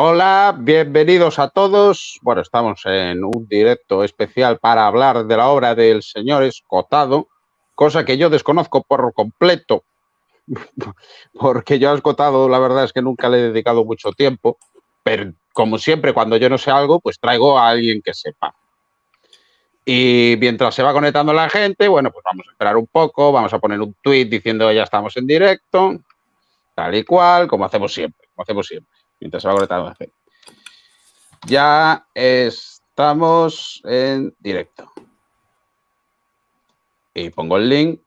Hola, bienvenidos a todos. Bueno, estamos en un directo especial para hablar de la obra del señor Escotado, cosa que yo desconozco por completo, porque yo a Escotado la verdad es que nunca le he dedicado mucho tiempo, pero como siempre cuando yo no sé algo, pues traigo a alguien que sepa. Y mientras se va conectando la gente, bueno, pues vamos a esperar un poco, vamos a poner un tweet diciendo ya estamos en directo, tal y cual, como hacemos siempre, mientras se va conectando la gente. Ya estamos en directo. Y pongo el link,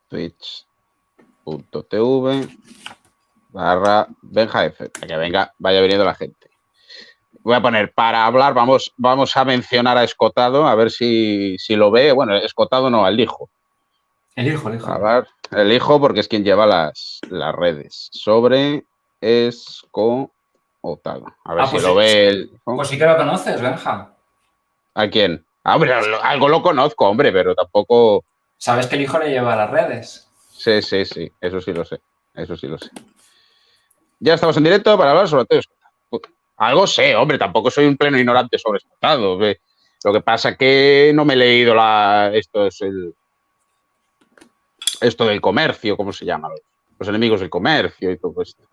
twitch.tv/BenjaF, para que vaya viniendo la gente. Voy a poner para hablar, vamos a mencionar a Escotado, a ver si lo ve. Bueno, Escotado no, al hijo. El hijo. A ver, el hijo, porque es quien lleva las redes. Sobre Escotado. A ver si pues lo ve el hijo. Pues sí que lo conoces, Benja. ¿A quién? Hombre, algo lo conozco, hombre, pero tampoco... ¿Sabes que el hijo le lleva a las redes? Sí, eso sí lo sé. Ya estamos en directo para hablar sobre todo Escotado. Algo sé, hombre, tampoco soy un pleno ignorante sobre Escotado. Lo que pasa es que no me he leído esto del comercio, ¿cómo se llama? Los enemigos del comercio y todo esto.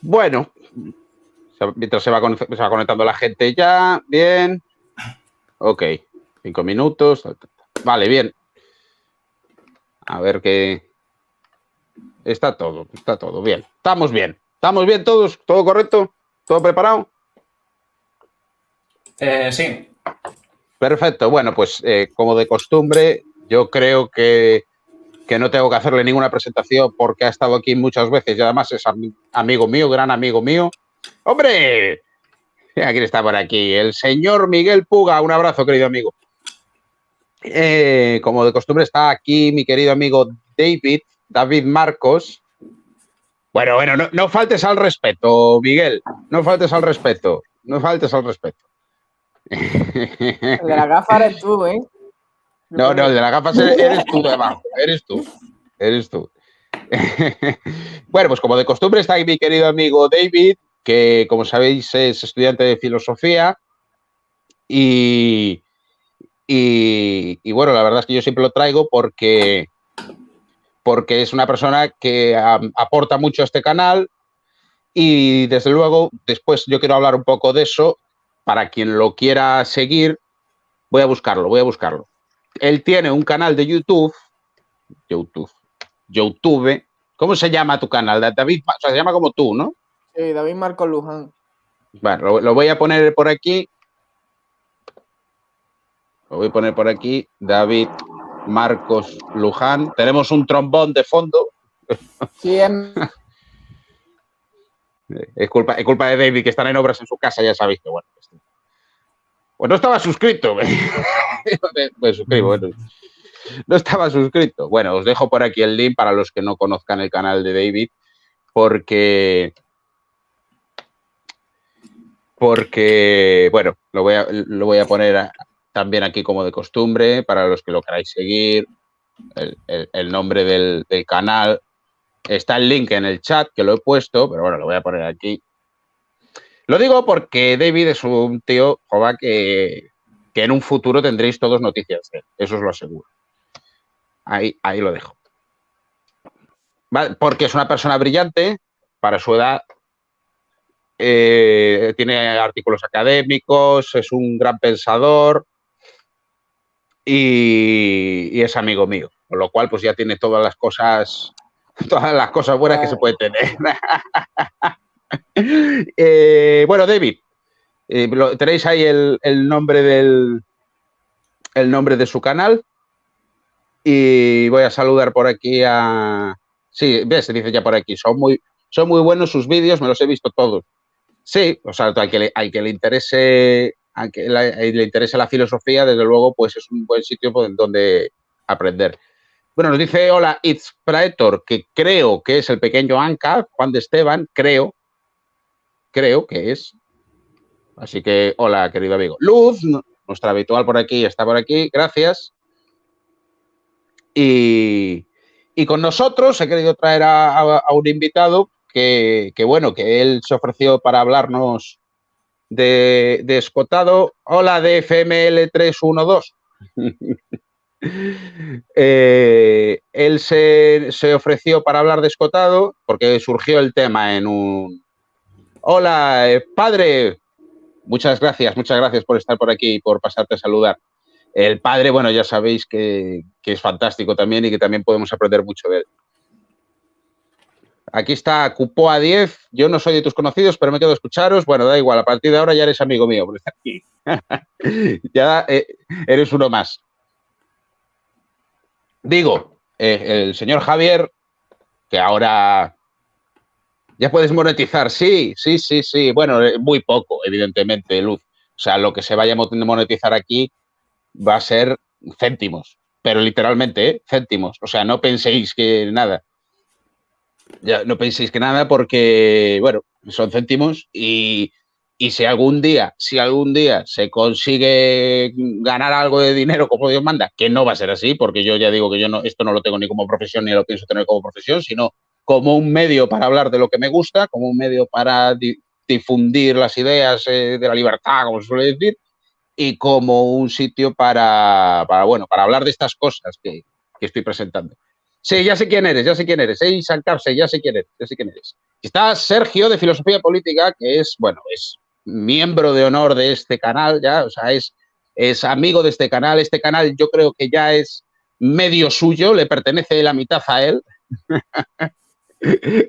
Bueno, mientras se va conectando la gente ya, bien. Ok, 5 minutos. Vale, bien. A ver qué... Está todo bien. Estamos bien todos, todo correcto, todo preparado. Sí. Perfecto. Bueno, pues como de costumbre, yo creo que no tengo que hacerle ninguna presentación porque ha estado aquí muchas veces y además es amigo mío, gran amigo mío. ¡Hombre! ¿Quién está por aquí? El señor Miguel Puga. Un abrazo, querido amigo. Como de costumbre está aquí mi querido amigo David Marcos. Bueno, no faltes al respeto, Miguel. No faltes al respeto. El de la gafa eres tú, ¿eh? No, el de la gafas eres tú de abajo. Eres tú. Bueno, pues como de costumbre está aquí mi querido amigo David, que como sabéis es estudiante de filosofía y bueno, la verdad es que yo siempre lo traigo porque es una persona que aporta mucho a este canal y desde luego después yo quiero hablar un poco de eso. Para quien lo quiera seguir, voy a buscarlo. Él tiene un canal de YouTube. ¿Cómo se llama tu canal? David, o sea, se llama como tú, ¿no? Sí, David Marcos Luján. Bueno, lo voy a poner por aquí. David Marcos Luján. Tenemos un trombón de fondo. Sí, es culpa de David, que están en obras en su casa, ya sabéis que bueno. Pues no estaba suscrito. Me suscribo, bueno. No estaba suscrito. Bueno, os dejo por aquí el link para los que no conozcan el canal de David, porque bueno, lo voy a poner también aquí como de costumbre para los que lo queráis seguir. El nombre del canal. Está el link en el chat, que lo he puesto, pero bueno, lo voy a poner aquí. Lo digo porque David es un tío, joder, que en un futuro tendréis todos noticias de él. Eso os lo aseguro. Ahí lo dejo. ¿Vale? Porque es una persona brillante para su edad. Tiene artículos académicos, es un gran pensador y es amigo mío. Con lo cual, pues ya tiene todas las cosas buenas que se puede tener. Bueno, David, tenéis ahí el nombre de su canal y voy a saludar por aquí a... Sí, ves, se dice ya por aquí, son muy buenos sus vídeos, me los he visto todos. Sí, o sea, al que le interese la filosofía, desde luego, pues es un buen sitio donde aprender. Bueno, nos dice, hola, It's Praetor, que creo que es el pequeño Anca, Juan de Esteban, creo que es. Así que, hola, querido amigo. Luz, nuestra habitual por aquí, está por aquí, gracias. Y con nosotros he querido traer a un invitado bueno, que él se ofreció para hablarnos de Escotado. Hola, DFML 312. Él se ofreció para hablar de Escotado porque surgió el tema en un... Hola, padre. Muchas gracias por estar por aquí y por pasarte a saludar. El padre, bueno, ya sabéis que es fantástico también y que también podemos aprender mucho de él. Aquí está Cupoa 10. Yo no soy de tus conocidos, pero me quedo a escucharos. Bueno, da igual, a partir de ahora ya eres amigo mío por estar aquí. Ya eres uno más. Digo, el señor Javier, que ahora ya puedes monetizar. Sí. Bueno, muy poco, evidentemente, Luz. O sea, lo que se vaya a monetizar aquí va a ser céntimos, pero literalmente, céntimos. O sea, no penséis que nada. Ya no penséis que nada porque, bueno, son céntimos y si algún día se consigue ganar algo de dinero como Dios manda, que no va a ser así, porque yo ya digo que yo no, esto no lo tengo ni como profesión ni lo pienso tener como profesión, sino como un medio para hablar de lo que me gusta, como un medio para difundir las ideas de la libertad, como se suele decir, y como un sitio para hablar de estas cosas que estoy presentando. Sí, ya sé quién eres. San Carse, ya sé quién eres. Está Sergio de Filosofía Política, que es miembro de honor de este canal, ya, o sea, es amigo de este canal. Este canal yo creo que ya es medio suyo, le pertenece la mitad a él.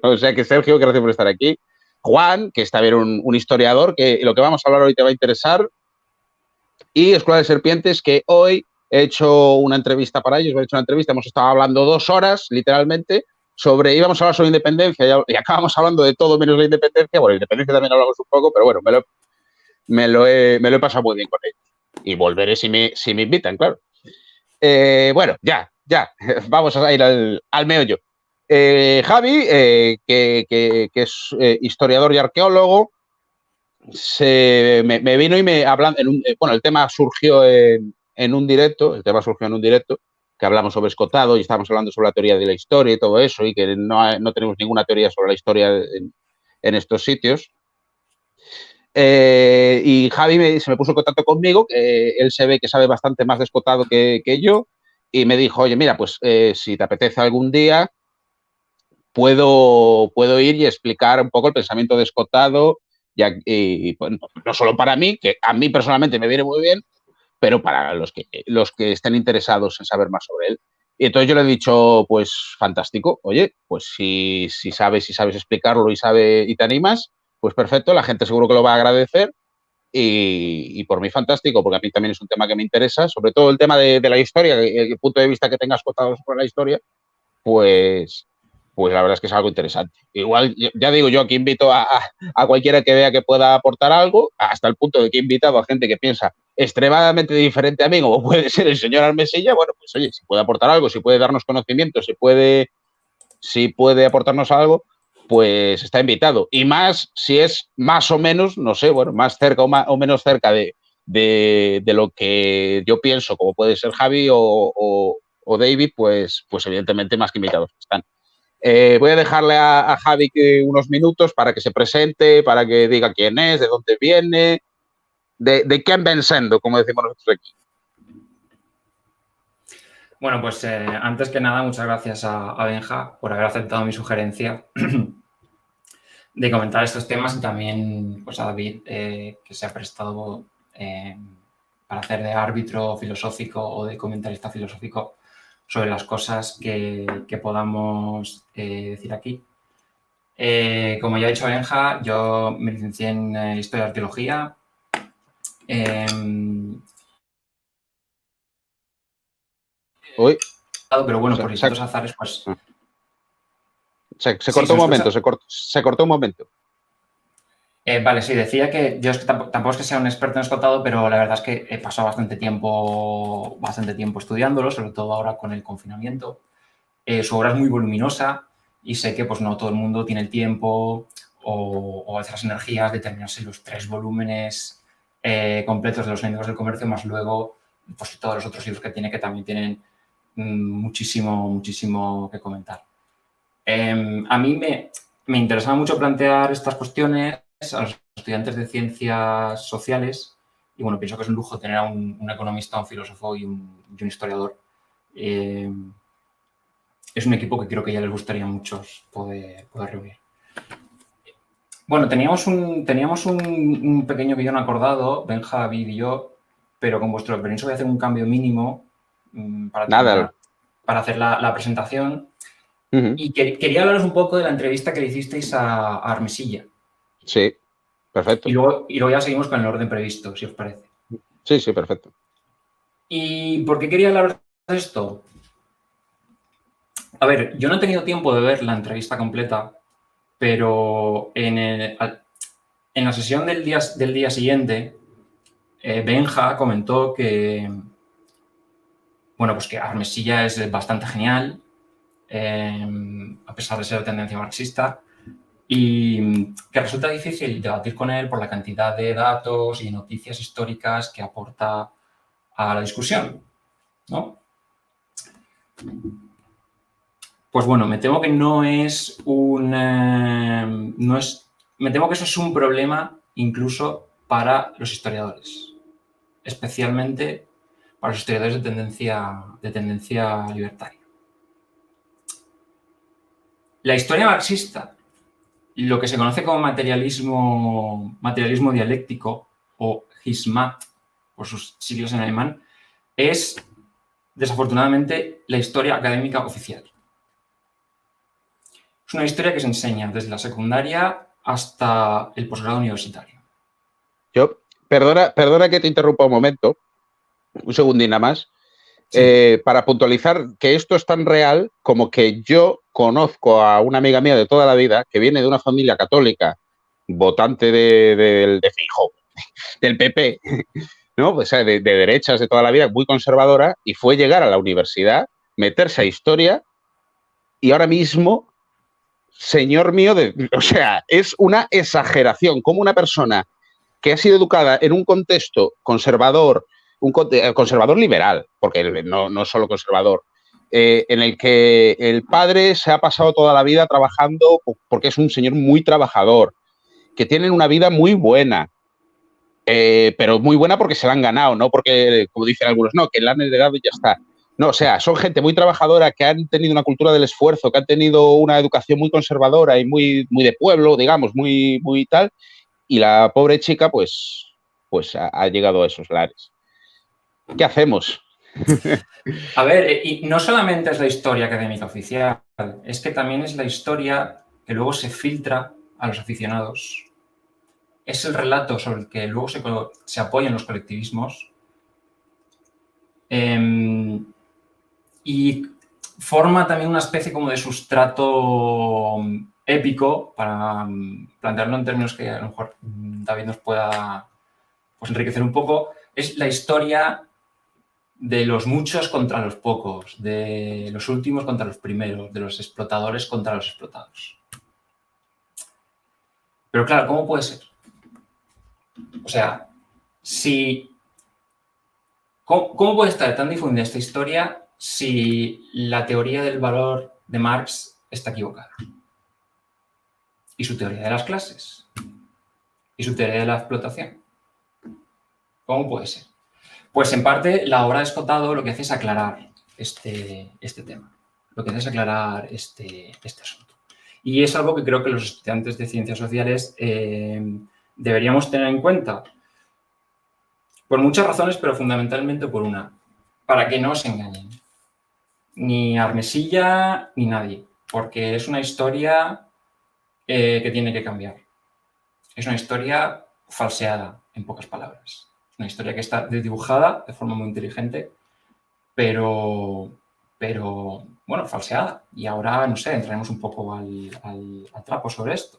O sea que Sergio, gracias por estar aquí. Juan, que está bien un historiador, que lo que vamos a hablar hoy te va a interesar. Y Escuela de Serpientes, que hoy he hecho una entrevista para ellos, hemos estado hablando 2 horas, literalmente, íbamos a hablar sobre independencia y acabamos hablando de todo menos la independencia. Bueno, independencia también hablamos un poco, pero bueno, me lo he pasado muy bien con ellos. Y volveré si me invitan, claro. Bueno, ya, vamos a ir al meollo. Javi, que es historiador y arqueólogo, me vino y me hablan, bueno, el tema surgió en un directo, que hablamos sobre Escotado y estábamos hablando sobre la teoría de la historia y todo eso, y que no tenemos ninguna teoría sobre la historia en estos sitios. Y Javi se me puso en contacto conmigo, que él se ve que sabe bastante más de Escotado que yo, y me dijo, oye, mira, pues si te apetece algún día, puedo ir y explicar un poco el pensamiento de Escotado, y bueno, no solo para mí, que a mí personalmente me viene muy bien, pero para los que estén interesados en saber más sobre él. Y entonces yo le he dicho, pues fantástico, oye, pues si sabes explicarlo y te animas, pues perfecto, la gente seguro que lo va a agradecer y por mí fantástico, porque a mí también es un tema que me interesa, sobre todo el tema de la historia, el punto de vista que tengas contado sobre la historia, pues la verdad es que es algo interesante. Igual, ya digo, yo aquí invito a cualquiera que vea que pueda aportar algo, hasta el punto de que he invitado a gente que piensa extremadamente diferente a mí, como puede ser el señor Armesilla. Bueno, pues oye, si puede aportar algo, si puede darnos conocimiento, si puede aportarnos algo, pues está invitado. Y más si es más o menos, no sé, bueno, más cerca o menos cerca de lo que yo pienso, como puede ser Javi o David, pues evidentemente más que invitados están. Voy a dejarle a Javi unos minutos para que se presente, para que diga quién es, de dónde viene, de quién ven siendo, como decimos nosotros aquí. Bueno, pues antes que nada, muchas gracias a Benja por haber aceptado mi sugerencia de comentar estos temas, y también pues a David, que se ha prestado para hacer de árbitro filosófico o de comentarista filosófico sobre las cosas que podamos decir aquí. Como ya ha dicho Benja, yo me licencié en Historia y Arqueología. Uy. Pero bueno, por distintos azares, pues... Se cortó un momento, se cortó un momento. Vale, sí, decía que yo tampoco es que sea un experto en Escotado, pero la verdad es que he pasado bastante tiempo estudiándolo, sobre todo ahora con el confinamiento. Su obra es muy voluminosa y sé que pues, no todo el mundo tiene el tiempo o las energías de terminarse los 3 volúmenes completos de los enemigos del comercio, más luego pues, todos los otros libros que tiene, que también tienen muchísimo que comentar. A mí me interesaba mucho plantear estas cuestiones a los estudiantes de ciencias sociales y, bueno, pienso que es un lujo tener a un economista, un filósofo y un historiador. Es un equipo que creo que ya les gustaría a muchos poder reunir. Bueno, teníamos un pequeño guión acordado, Benja, David y yo, pero con vuestro permiso voy a hacer un cambio mínimo Nada. para hacer la presentación. Ujú. Y quería hablaros un poco de la entrevista que le hicisteis a Armesilla. Sí, perfecto. Y luego ya seguimos con el orden previsto, si os parece. Sí, sí, perfecto. ¿Y por qué quería hablar de esto? A ver, yo no he tenido tiempo de ver la entrevista completa, pero en la sesión del día siguiente, Benja comentó que, bueno, pues que Armesilla es bastante genial, a pesar de ser de tendencia marxista, y que resulta difícil debatir con él por la cantidad de datos y noticias históricas que aporta a la discusión, ¿no? Pues bueno, me temo que me temo que eso es un problema incluso para los historiadores, especialmente para los historiadores de tendencia libertaria. La historia marxista, lo que se conoce como materialismo dialéctico o Hismat, por sus siglas en alemán, es desafortunadamente la historia académica oficial. Es una historia que se enseña desde la secundaria hasta el posgrado universitario. Perdona que te interrumpa un momento, un segundín nada más, Sí. para puntualizar que esto es tan real como que yo conozco a una amiga mía de toda la vida que viene de una familia católica, votante de Feijóo, del PP, ¿no? O sea, de derechas de toda la vida, muy conservadora, y fue llegar a la universidad, meterse a historia, y ahora mismo, señor mío, o sea, es una exageración como una persona que ha sido educada en un contexto conservador, conservador liberal, porque no solo conservador, en el que el padre se ha pasado toda la vida trabajando porque es un señor muy trabajador, que tienen una vida muy buena, pero muy buena porque se la han ganado, no porque, como dicen algunos, no, que la han heredado y ya está. No, o sea, son gente muy trabajadora que han tenido una cultura del esfuerzo, que han tenido una educación muy conservadora y muy de pueblo, digamos, muy tal, y la pobre chica, pues ha llegado a esos lares. ¿Qué hacemos? A ver, y no solamente es la historia académica oficial, es que también es la historia que luego se filtra a los aficionados. Es el relato sobre el que luego se apoyan los colectivismos. Y forma también una especie como de sustrato épico, para plantearlo en términos que a lo mejor David nos pueda pues, enriquecer un poco. Es la historia de los muchos contra los pocos, de los últimos contra los primeros, de los explotadores contra los explotados. Pero claro, ¿cómo puede ser? O sea, ¿cómo puede estar tan difundida esta historia si la teoría del valor de Marx está equivocada? ¿Y su teoría de las clases? ¿Y su teoría de la explotación? ¿Cómo puede ser? Pues en parte la obra de Escotado lo que hace es aclarar este tema, lo que hace es aclarar este asunto. Y es algo que creo que los estudiantes de ciencias sociales deberíamos tener en cuenta, por muchas razones, pero fundamentalmente por una, para que no os engañen, ni Armesilla ni nadie, porque es una historia que tiene que cambiar. Es una historia falseada, en pocas palabras. Es una historia que está dibujada de forma muy inteligente, pero bueno, falseada. Y ahora, no sé, entraremos un poco al trapo sobre esto.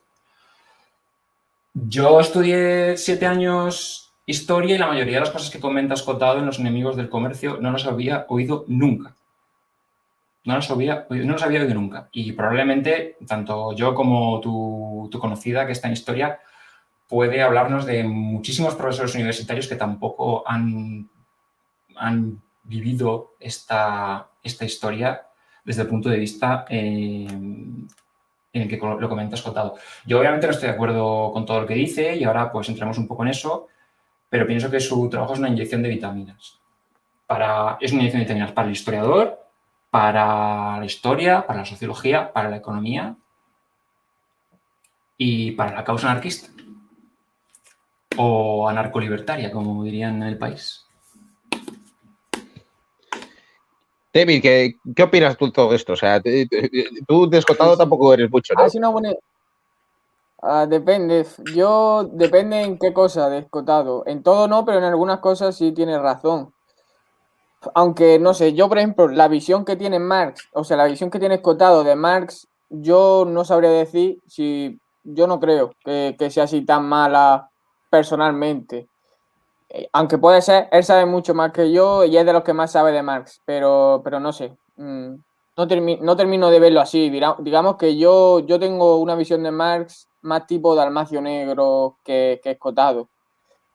Yo estudié 7 años historia y la mayoría de las cosas que comenta Escotado en Los enemigos del comercio no las había oído nunca. No las había oído nunca. Y probablemente tanto yo como tu conocida, que está en historia, puede hablarnos de muchísimos profesores universitarios que tampoco han vivido esta historia desde el punto de vista en el que lo comenta Escotado. Yo obviamente no estoy de acuerdo con todo lo que dice y ahora pues entramos un poco en eso, pero pienso que su trabajo es una inyección de vitaminas. Es una inyección de vitaminas para el historiador, para la historia, para la sociología, para la economía y para la causa anarquista. O anarcolibertaria, como dirían en el país. David, ¿qué opinas tú de todo esto? O sea, tú de Escotado tampoco eres mucho, ¿no? Una buena... depende. Depende en qué cosa de Escotado. En todo no, pero en algunas cosas sí tienes razón. Aunque, no sé, yo, por ejemplo, la visión que tiene Marx, o sea, la visión que tiene Escotado de Marx, yo no sabría decir si... Yo no creo que sea así tan mala personalmente. Aunque puede ser, él sabe mucho más que yo y es de los que más sabe de Marx, pero no sé. No termino de verlo así. Digamos que yo tengo una visión de Marx más tipo Dalmacio Negro que Escotado.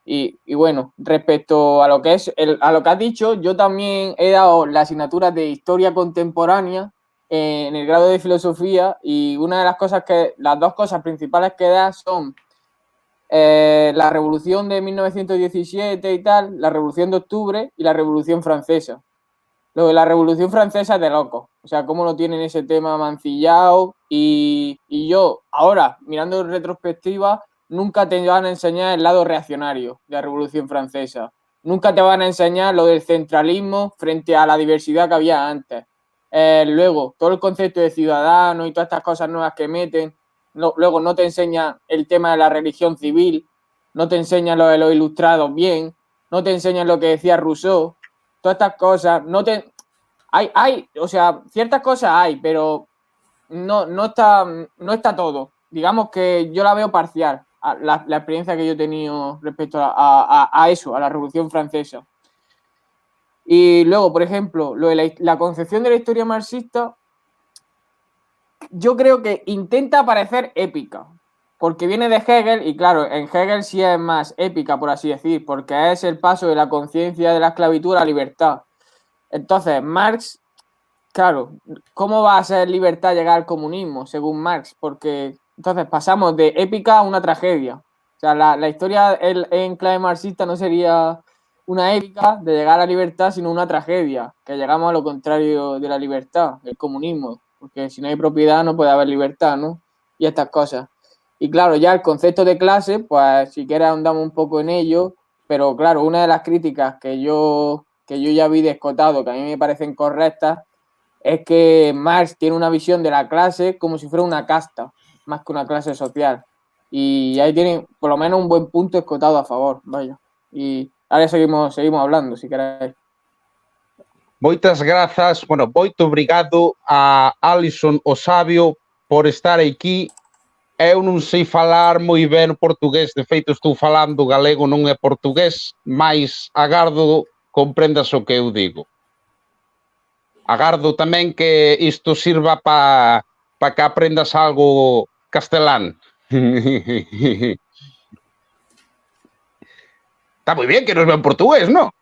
Y bueno, respecto a lo que a lo que has dicho, yo también he dado la asignatura de historia contemporánea en el grado de filosofía y una de las dos cosas principales que da son la revolución de 1917 y tal, la revolución de octubre y la revolución francesa. Lo de la revolución francesa es de loco, o sea, cómo lo tienen ese tema mancillado y yo ahora, mirando en retrospectiva, nunca te van a enseñar el lado reaccionario de la revolución francesa, nunca te van a enseñar lo del centralismo frente a la diversidad que había antes. Luego, todo el concepto de ciudadano y todas estas cosas nuevas que meten, luego no te enseñan el tema de la religión civil, no te enseñan lo de los ilustrados bien, no te enseñan lo que decía Rousseau, todas estas cosas, o sea, ciertas cosas hay, pero no está todo. Digamos que yo la veo parcial, la experiencia que yo he tenido respecto a eso, a la Revolución Francesa. Y luego, por ejemplo, lo de la concepción de la historia marxista, yo creo que intenta parecer épica, porque viene de Hegel y claro, en Hegel sí es más épica, por así decir, porque es el paso de la conciencia de la esclavitud a la libertad. Entonces, Marx, claro, ¿cómo va a ser libertad llegar al comunismo, según Marx? Porque entonces pasamos de épica a una tragedia. O sea, la historia en clave marxista no sería una épica de llegar a la libertad, sino una tragedia, que llegamos a lo contrario de la libertad, el comunismo, porque si no hay propiedad no puede haber libertad, ¿no? Y estas cosas. Y claro, ya el concepto de clase, pues si quieres ahondamos un poco en ello, pero claro, una de las críticas que yo ya vi de Escotado, que a mí me parecen correctas, es que Marx tiene una visión de la clase como si fuera una casta, más que una clase social. Y ahí tiene por lo menos un buen punto Escotado a favor, vaya. Y ahora seguimos hablando, si queréis. Moitas grazas, moito obrigado a Alison Osabio por estar aquí. Eu non sei falar moi ben portugués, de feito estou falando galego, non é portugués, mais agardo comprendas o que eu digo. Agardo tamén que isto sirva para que aprendas algo castelán. Está moi bien que nos vean portugués, non?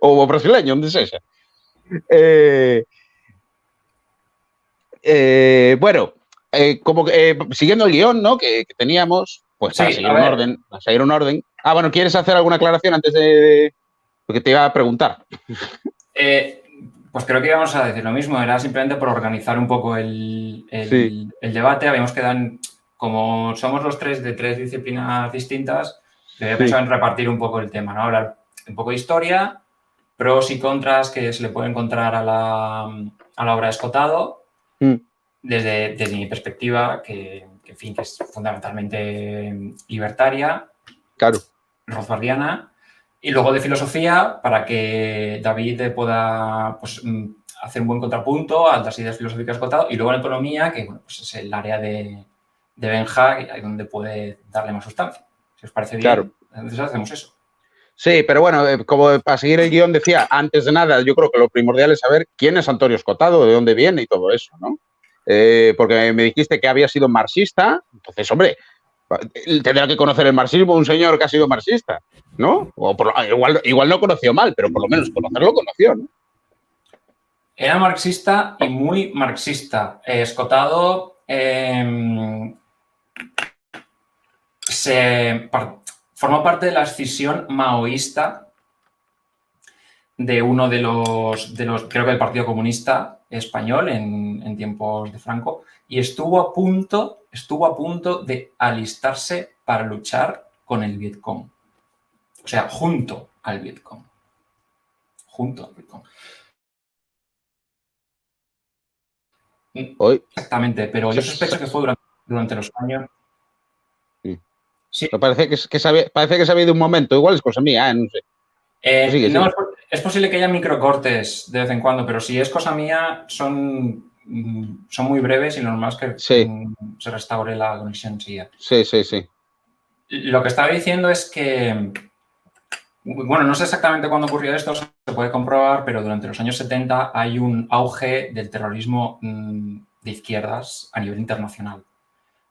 Ou brasileño, onde sexa. Bueno, como siguiendo el guión, ¿no? que teníamos, pues para seguir un orden. Ah, bueno, ¿quieres hacer alguna aclaración antes de lo que te iba a preguntar? Pues creo que íbamos a decir lo mismo, era simplemente por organizar un poco el debate. Habíamos quedado, como somos los tres de tres disciplinas distintas, había pensado en repartir un poco el tema, ¿no? Hablar un poco de historia, pros y contras que se le puede encontrar a la obra de Escotado, desde mi perspectiva, que es fundamentalmente libertaria, claro, rothbardiana, y luego de filosofía para que David pueda pues, hacer un buen contrapunto a las ideas filosóficas de Escotado, y luego en economía, que bueno, pues es el área de Benja, ahí donde puede darle más sustancia. Si os parece bien, claro. Entonces hacemos eso. Sí, pero bueno, como para seguir el guión decía, antes de nada, yo creo que lo primordial es saber quién es Antonio Escotado, de dónde viene y todo eso, ¿no? Porque me dijiste que había sido marxista, entonces, hombre, tendrá que conocer el marxismo un señor que ha sido marxista, ¿no? O igual no conoció mal, pero por lo menos conocerlo conoció, ¿no? Era marxista y muy marxista. Escotado formó parte de la escisión maoísta de uno de los creo que del Partido Comunista Español en tiempos de Franco, y estuvo a punto de alistarse para luchar con el Vietcong. O sea, junto al Vietcong. Hoy, Exactamente, pero yo sospecho que fue durante los años. Sí. Parece que se ha habido un momento, igual es cosa mía, no sé. No, es posible que haya microcortes de vez en cuando, pero si es cosa mía, son muy breves y lo normal es que se restaure la conexión enseguida. Sí. Lo que estaba diciendo es que, bueno, no sé exactamente cuándo ocurrió esto, se puede comprobar, pero durante los años 70 hay un auge del terrorismo de izquierdas a nivel internacional.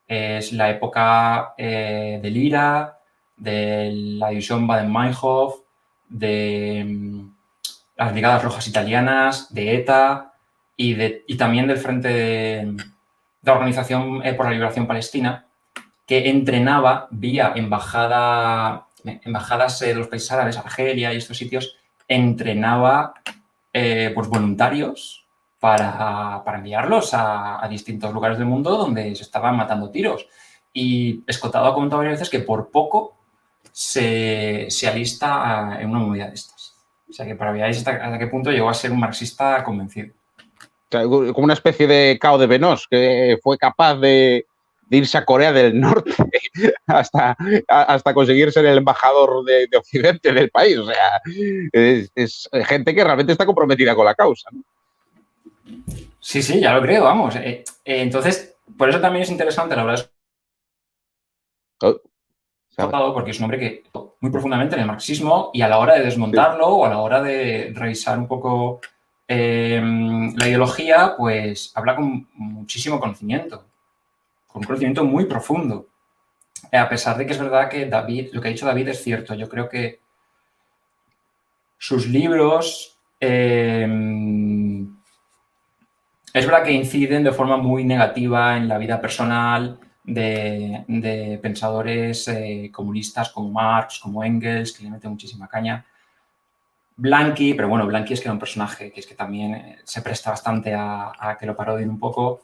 Es la época del IRA, de la división Baden-Meinhof, de las Brigadas Rojas Italianas, de ETA y también del Frente de la Organización por la Liberación Palestina, que entrenaba vía embajadas de los países árabes, Argelia y estos sitios, entrenaba pues voluntarios para enviarlos a distintos lugares del mundo donde se estaban matando tiros. Y Escotado ha comentado varias veces que por poco se alista en una movida de estas. O sea que para que veáis hasta qué punto llegó a ser un marxista convencido. Como una especie de Cao de Venós, que fue capaz de irse a Corea del Norte hasta conseguir ser el embajador de Occidente del país. O sea, es gente que realmente está comprometida con la causa, ¿no? Sí, ya lo creo, vamos. Entonces, por eso también es interesante la verdad. Porque es un hombre que muy profundamente en el marxismo, y a la hora de desmontarlo o a la hora de revisar un poco la ideología, pues habla con muchísimo conocimiento, con un conocimiento muy profundo. A pesar de que es verdad que lo que ha dicho David es cierto. Yo creo que sus libros es verdad que inciden de forma muy negativa en la vida personal de pensadores comunistas como Marx, como Engels, que le mete muchísima caña. Blanqui, pero bueno, Blanqui es que era un personaje que es que también se presta bastante a que lo parodien un poco.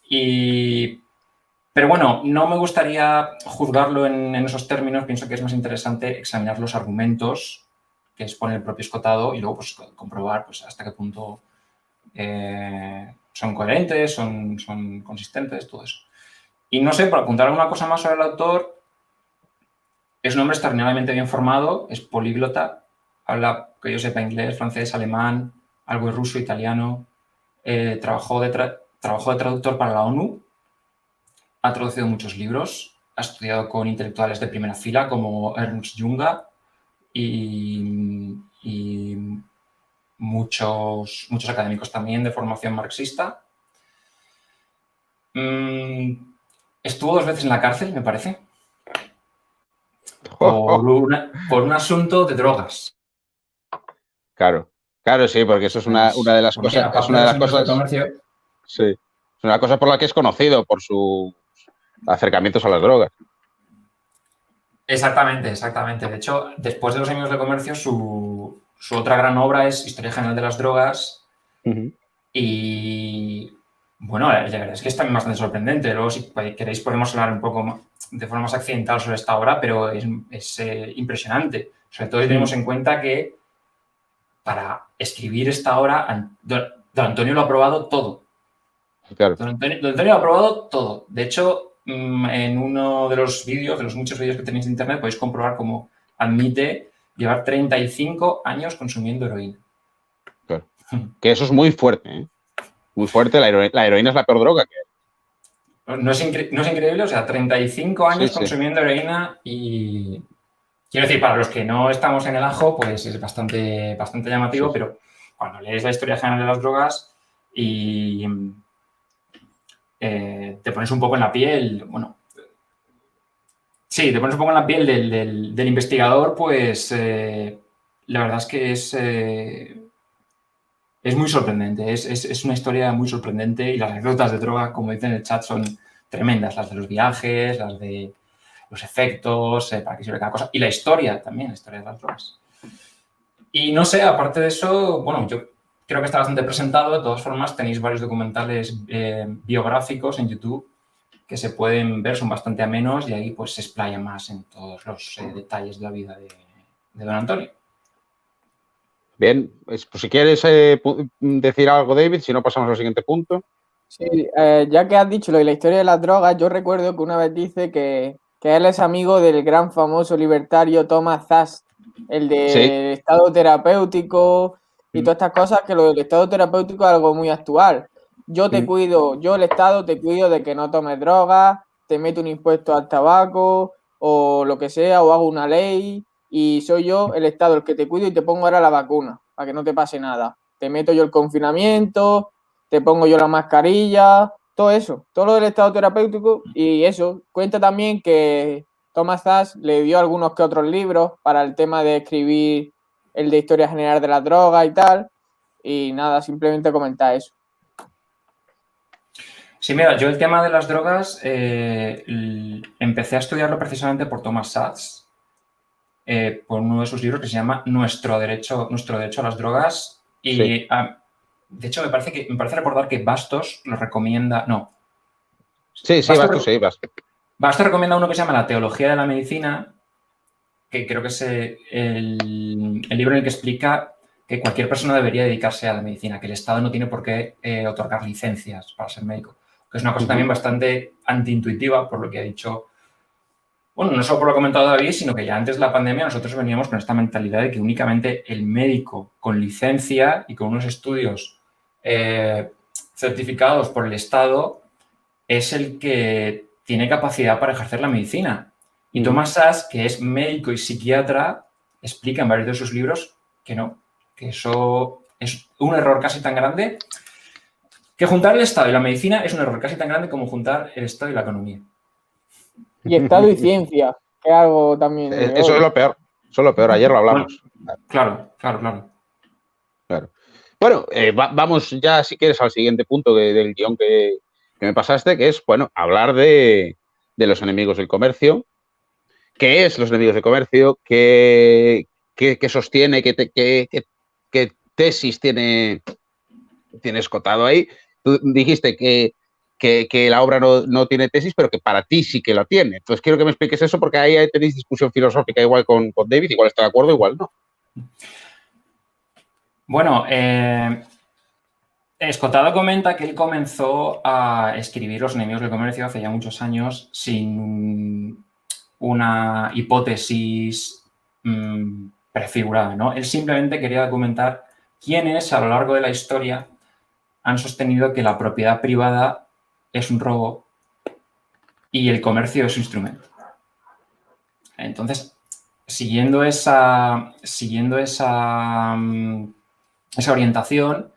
Pero bueno, no me gustaría juzgarlo en esos términos. Pienso que es más interesante examinar los argumentos que expone el propio Escotado y luego pues, comprobar pues, hasta qué punto son coherentes, son consistentes, todo eso. Y no sé, por apuntar alguna cosa más sobre el autor, es un hombre extraordinariamente bien formado, es políglota, habla, que yo sepa, inglés, francés, alemán, algo de ruso, italiano, trabajó de traductor para la ONU, ha traducido muchos libros, ha estudiado con intelectuales de primera fila como Ernst Junger y muchos académicos también de formación marxista. Estuvo 2 veces en la cárcel, me parece, por un asunto de drogas. Claro, sí, porque eso es una de las cosas. Es una de las cosas. Sí, es una cosa por la que es conocido, por sus acercamientos a las drogas. Exactamente. De hecho, después de los años de comercio, su otra gran obra es Historia General de las Drogas. Y bueno, la verdad es que es también bastante sorprendente. Luego, si queréis, podemos hablar un poco de forma más accidental sobre esta obra, pero es impresionante. Sobre todo si tenemos en cuenta que para escribir esta obra, don Antonio lo ha probado todo. Claro. Don Antonio lo ha probado todo. De hecho, en uno de los vídeos, de los muchos vídeos que tenéis en internet, podéis comprobar cómo admite llevar 35 años consumiendo heroína. Claro. Que eso es muy fuerte, ¿eh? Muy fuerte. La heroína es la peor droga que hay. ¿No es increíble? O sea, 35 años consumiendo heroína y... Quiero decir, para los que no estamos en el ajo, pues es bastante llamativo, pero cuando lees la historia general de las drogas y te pones un poco en la piel, bueno... Sí, te pones un poco en la piel del investigador, pues la verdad es que es es muy sorprendente, es una historia muy sorprendente y las anécdotas de droga, como dicen en el chat, son tremendas, las de los viajes, las de los efectos, para qué sirve cada cosa, y la historia también, la historia de las drogas. Y no sé, aparte de eso, bueno, yo creo que está bastante presentado. De todas formas, tenéis varios documentales biográficos en YouTube que se pueden ver, son bastante amenos y ahí pues se explaya más en todos los detalles de la vida de don Antonio. Bien, pues si quieres decir algo, David, si no pasamos al siguiente punto. Sí, ya que has dicho lo de la historia de las drogas, yo recuerdo que una vez dice que él es amigo del gran famoso libertario Thomas Sachs, el del Sí. estado terapéutico y todas estas cosas, que lo del estado terapéutico es algo muy actual. Yo te cuido, yo el Estado te cuido de que no tomes drogas, te meto un impuesto al tabaco o lo que sea, o hago una ley y soy yo, el Estado, el que te cuido y te pongo ahora la vacuna para que no te pase nada. Te meto yo el confinamiento, te pongo yo la mascarilla, todo eso, todo lo del estado terapéutico y eso. Cuenta también que Thomas Sachs le dio algunos que otros libros para el tema de escribir el de historia general de las drogas y tal. Y nada, simplemente comentar eso. Sí, mira, yo el tema de las drogas empecé a estudiarlo precisamente por Thomas Sachs, por uno de sus libros que se llama Nuestro derecho a las drogas. Y Sí. de hecho, me parece recordar que Bastos lo recomienda. No. Sí, Bastos, sí, Bastos. Bastos recomienda uno que se llama La teología de la medicina, que creo que es el libro en el que explica que cualquier persona debería dedicarse a la medicina, que el Estado no tiene por qué otorgar licencias para ser médico. Que es una cosa también bastante antiintuitiva, por lo que ha dicho. Bueno, no solo por lo que ha comentado David, sino que ya antes de la pandemia nosotros veníamos con esta mentalidad de que únicamente el médico con licencia y con unos estudios certificados por el Estado es el que tiene capacidad para ejercer la medicina. Y Thomas Sachs, que es médico y psiquiatra, explica en varios de sus libros que no, que eso es un error casi tan grande, que juntar el Estado y la medicina es un error casi tan grande como juntar el Estado y la economía. Y Estado y ciencia, que es algo también. Eso es lo peor. Eso es lo peor. Ayer lo hablamos. Claro. Bueno, vamos ya, si quieres, al siguiente punto del guión que me pasaste, que es, bueno, hablar de los enemigos del comercio. ¿Qué es los enemigos del comercio? ¿Qué sostiene? ¿Qué tesis tiene escotado ahí? Tú dijiste que la obra no tiene tesis, pero que para ti sí que la tiene. Entonces quiero que me expliques eso, porque ahí tenéis discusión filosófica igual con David, igual está de acuerdo, igual no. Bueno, Escotado comenta que él comenzó a escribir Los enemigos del comercio hace ya muchos años sin una hipótesis prefigurada, ¿no? Él simplemente quería documentar quiénes a lo largo de la historia han sostenido que la propiedad privada es un robo y el comercio es un instrumento. Entonces, siguiendo esa orientación,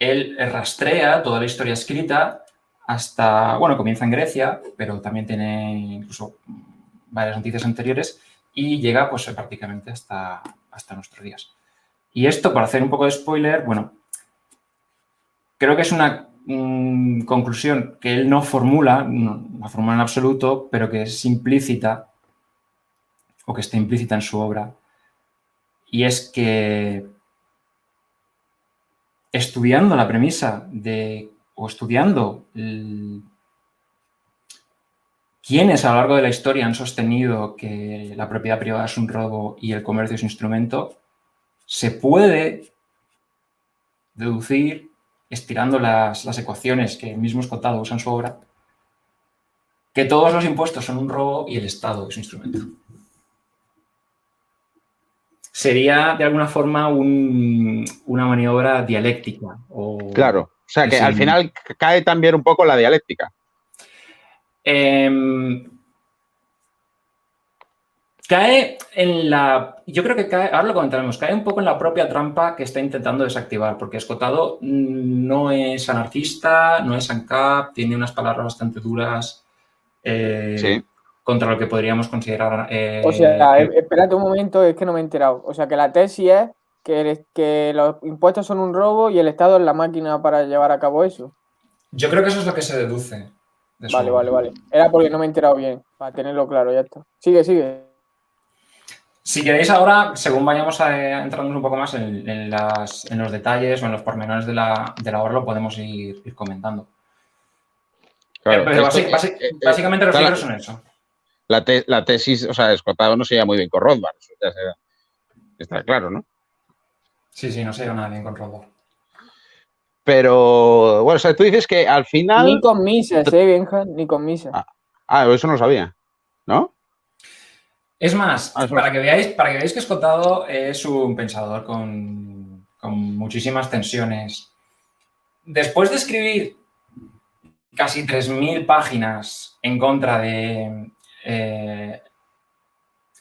él rastrea toda la historia escrita hasta, bueno, comienza en Grecia, pero también tiene incluso varias noticias anteriores y llega pues prácticamente hasta nuestros días. Y esto, para hacer un poco de spoiler, bueno, creo que es una conclusión que él no formula en absoluto, pero que es implícita o que está implícita en su obra, y es que estudiando la premisa o estudiando quiénes a lo largo de la historia han sostenido que la propiedad privada es un robo y el comercio es un instrumento, se puede deducir, estirando las ecuaciones que el mismo Escotado usa en su obra, que todos los impuestos son un robo y el Estado es un instrumento. Sería, de alguna forma, una maniobra dialéctica. Claro, o sea que al final cae también un poco la dialéctica. Cae en la... Yo creo que cae, ahora lo comentaremos, cae un poco en la propia trampa que está intentando desactivar, porque Escotado no es anarquista, no es ANCAP, tiene unas palabras bastante duras contra lo que podríamos considerar... O sea, espérate un momento, es que no me he enterado. O sea, que la tesis es que los impuestos son un robo y el Estado es la máquina para llevar a cabo eso. Yo creo que eso es lo que se deduce. De su- Vale. Era porque no me he enterado bien, para tenerlo claro, ya está. Sigue. Si queréis ahora, según vayamos entrando un poco más en los detalles o en los pormenores de la obra, lo podemos ir comentando. Claro, Pero esto, básicamente los está libros son eso. la tesis, o sea, Escotado no se lleva muy bien con Rothbard, eso ya está claro, ¿no? Sí, no se lleva nada bien con Rothbard. Pero, bueno, o sea, tú dices que al final... Ni con Mises, Benja, ni con Mises. Eso no lo sabía, ¿no? Es más, para que veáis que Escotado es un pensador con muchísimas tensiones. Después de escribir casi 3.000 páginas en contra de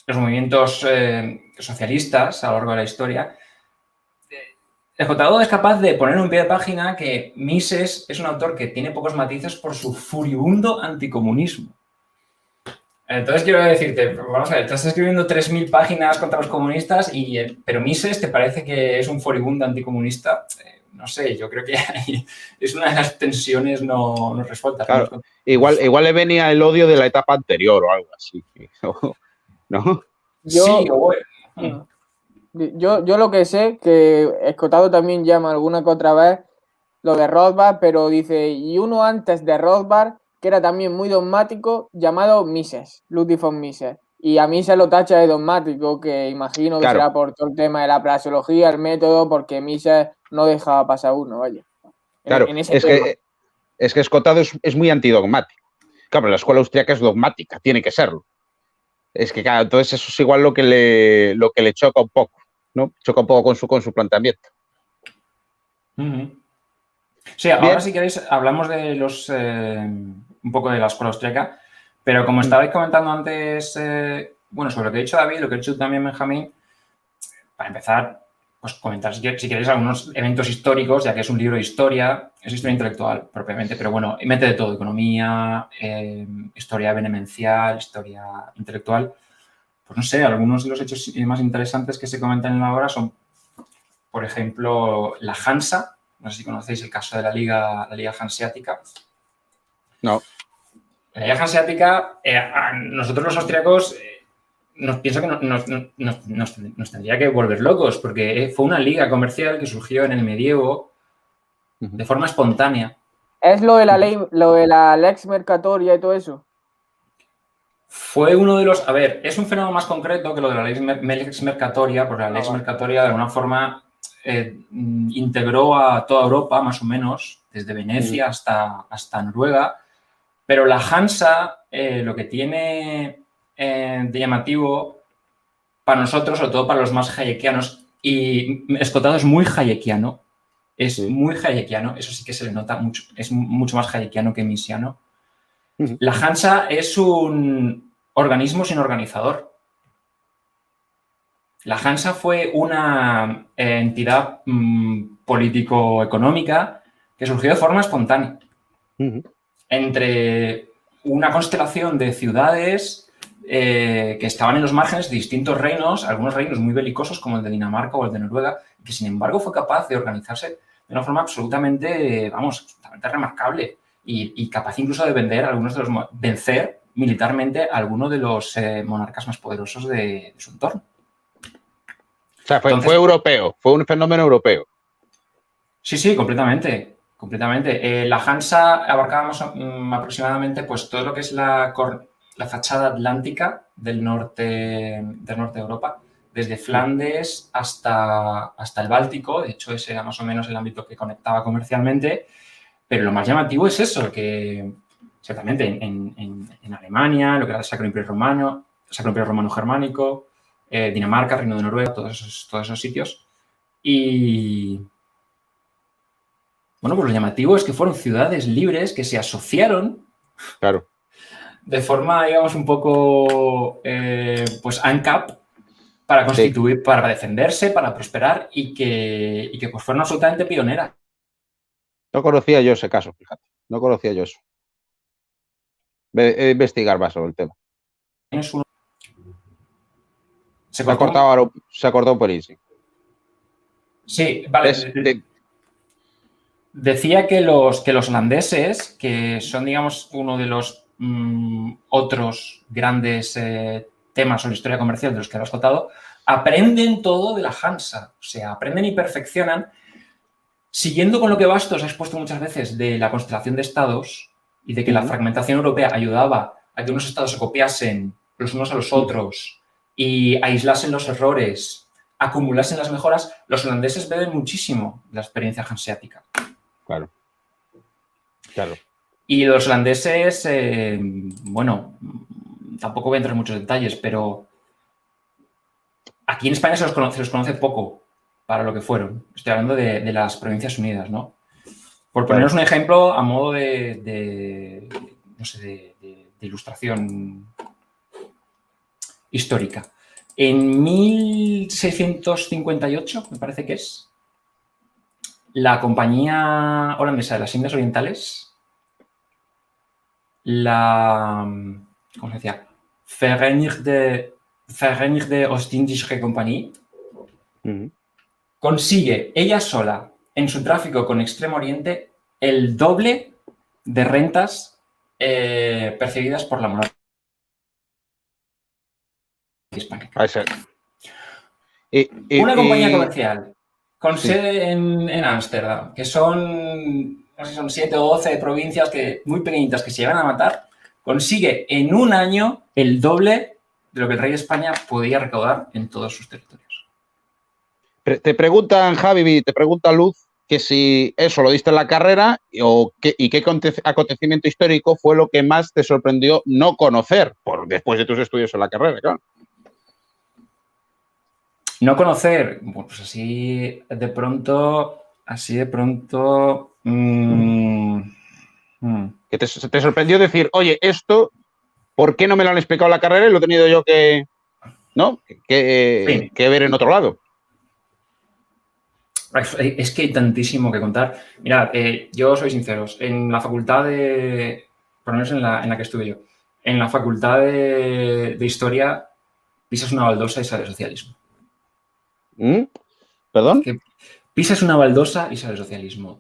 los movimientos socialistas a lo largo de la historia, Escotado es capaz de poner en un pie de página que Mises es un autor que tiene pocos matices por su furibundo anticomunismo. Entonces quiero decirte, vamos a ver, estás escribiendo 3.000 páginas contra los comunistas, pero Mises te parece que es un furibundo anticomunista. No sé, yo creo que es una de las tensiones no resueltas. Claro, igual le venía el odio de la etapa anterior o algo así, ¿no? Yo lo que sé, que Escotado también llama alguna que otra vez lo de Rothbard, pero dice, y uno antes de Rothbard, que era también muy dogmático, llamado Mises, Ludwig von Mises. Y a mí se lo tacha de dogmático, que imagino que será por todo el tema de la praxeología, el método, porque Mises no dejaba pasar uno, vaya. Claro, es que Escotado es muy antidogmático. Claro, la escuela austríaca es dogmática, tiene que serlo. Es que, claro, entonces eso es igual lo que le choca un poco, ¿no? Choca un poco con su planteamiento. Sí, ahora si queréis hablamos de un poco de la escuela austríaca, pero como estabais comentando antes, sobre lo que ha dicho David, lo que ha dicho también Benjamín, para empezar, pues comentar si queréis algunos eventos históricos, ya que es un libro de historia, es historia intelectual propiamente, pero bueno, mete de todo, economía, historia venemencial, historia intelectual. Pues no sé, algunos de los hechos más interesantes que se comentan en la obra son, por ejemplo, la Hansa. No sé si conocéis el caso de la Liga Hanseática. No. La Liga Hanseática, nosotros los austríacos pienso que nos tendría que volver locos, porque fue una liga comercial que surgió en el medievo de forma espontánea. ¿Es lo de la ley, lo de la lex mercatoria y todo eso? Fue uno de los... A ver, es un fenómeno más concreto que lo de la lex mercatoria, porque la lex mercatoria de alguna forma integró a toda Europa, más o menos, desde Venecia hasta Noruega, pero la Hansa lo que tiene de llamativo para nosotros, sobre todo para los más hayekianos, y Escotado es muy hayekiano, muy hayekiano, eso sí que se le nota mucho, es mucho más hayekiano que misiano. La Hansa es un organismo sin organizador. La Hansa fue una entidad político-económica que surgió de forma espontánea. Entre una constelación de ciudades que estaban en los márgenes de distintos reinos, algunos reinos muy belicosos como el de Dinamarca o el de Noruega, que sin embargo fue capaz de organizarse de una forma absolutamente remarcable y capaz incluso de vencer militarmente a algunos de los monarcas más poderosos de su entorno. O sea, fue europeo, fue un fenómeno europeo. Sí, completamente. La Hansa abarcaba aproximadamente pues, todo lo que es la fachada atlántica del norte de Europa, desde Flandes hasta el Báltico. De hecho, ese era más o menos el ámbito que conectaba comercialmente. Pero lo más llamativo es eso, que exactamente en Alemania, lo que era el Sacro Imperio Romano Germánico, Dinamarca, Reino de Noruega, todos esos sitios. Y bueno, pues lo llamativo es que fueron ciudades libres que se asociaron de forma, digamos, un poco ANCAP para constituir, para defenderse, para prosperar y que pues fueron absolutamente pioneras. No conocía yo ese caso, fíjate. No conocía yo eso. Voy a investigar más sobre el tema. Se ha cortado por ahí, sí. Sí, vale. Decía que los holandeses, que son, digamos, uno de los otros grandes temas sobre historia comercial de los que has contado, aprenden todo de la Hansa. O sea, aprenden y perfeccionan, siguiendo con lo que Bastos ha expuesto muchas veces de la constelación de estados y de que la fragmentación europea ayudaba a que unos estados se copiasen los unos a los otros y aislasen los errores, acumulasen las mejoras. Los holandeses beben muchísimo de la experiencia hanseática. Claro. Y los holandeses, bueno, tampoco voy a entrar en muchos detalles, pero aquí en España se los conoce poco para lo que fueron. Estoy hablando de las Provincias Unidas, ¿no? Por poneros un ejemplo a modo de ilustración histórica. En 1658, me parece que es, la compañía holandesa de las Indias Orientales, ¿cómo se decía? Verenigde Ostindische Compagnie, consigue ella sola, en su tráfico con Extremo Oriente, el doble de rentas percibidas por la monarquía hispánica. Una compañía comercial con sede en Ámsterdam, que son, no sé, son 7 o 12 provincias muy pequeñitas que se llegan a matar, consigue en un año el doble de lo que el rey de España podía recaudar en todos sus territorios. Te preguntan, Javi, te pregunta Luz, que si eso lo diste en la carrera y qué acontecimiento histórico fue lo que más te sorprendió no conocer después de tus estudios en la carrera, claro. No conocer, bueno, pues así de pronto. Que te sorprendió decir, oye, esto, ¿por qué no me lo han explicado en la carrera y lo he tenido yo que ver en otro lado? Es que hay tantísimo que contar. Mira, yo soy sincero, en la facultad por lo menos en la que estuve yo, en la facultad de historia pisas una baldosa y sale socialismo. ¿Perdón? Que pisas una baldosa y sale socialismo.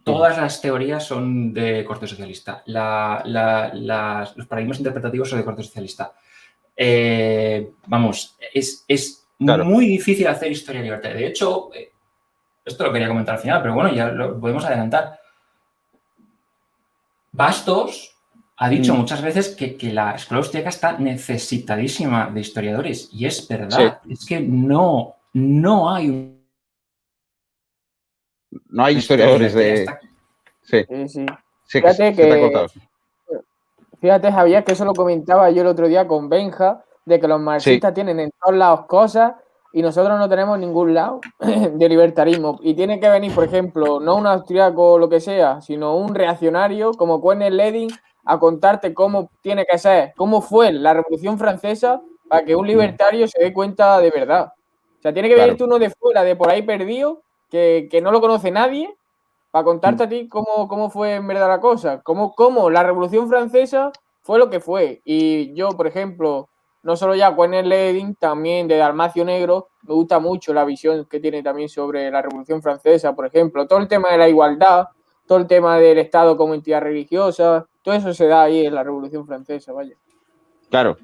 Todas las teorías son de corte socialista. Los paradigmas interpretativos son de corte socialista. Vamos, es claro, muy difícil hacer historia libertaria. De hecho, esto lo quería comentar al final, pero bueno, ya lo podemos adelantar. Bastos ha dicho muchas veces que la escuela austríaca está necesitadísima de historiadores. Y es verdad. Sí. Es que no hay no hay historiadores de... Sí. Fíjate, Javier, que eso lo comentaba yo el otro día con Benja, de que los marxistas tienen en todos lados cosas y nosotros no tenemos ningún lado de libertarismo. Y tiene que venir, por ejemplo, no un austriaco o lo que sea, sino un reaccionario como Werner Leding a contarte cómo tiene que ser, cómo fue la Revolución Francesa para que un libertario se dé cuenta de verdad. O sea, tiene que venirte uno de fuera, de por ahí perdido, que no lo conoce nadie, para contarte a ti cómo fue en verdad la cosa, cómo la Revolución Francesa fue lo que fue. Y yo, por ejemplo, no solo ya Werner Leding, también de Dalmacio Negro, me gusta mucho la visión que tiene también sobre la Revolución Francesa, por ejemplo, todo el tema de la igualdad, todo el tema del Estado como entidad religiosa, todo eso se da ahí en la Revolución Francesa, vaya. Claro,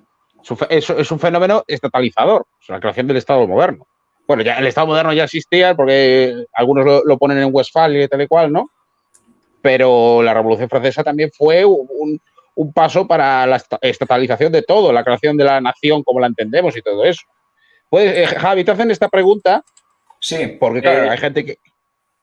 es un fenómeno estatalizador, es la creación del Estado moderno. Bueno, ya el Estado moderno ya existía porque algunos lo ponen en Westfalia y tal y cual, ¿no? Pero la Revolución Francesa también fue un paso para la estatalización de todo, la creación de la nación como la entendemos y todo eso. Pues, Javi, te hacen esta pregunta. Sí. Porque, claro, hay gente que...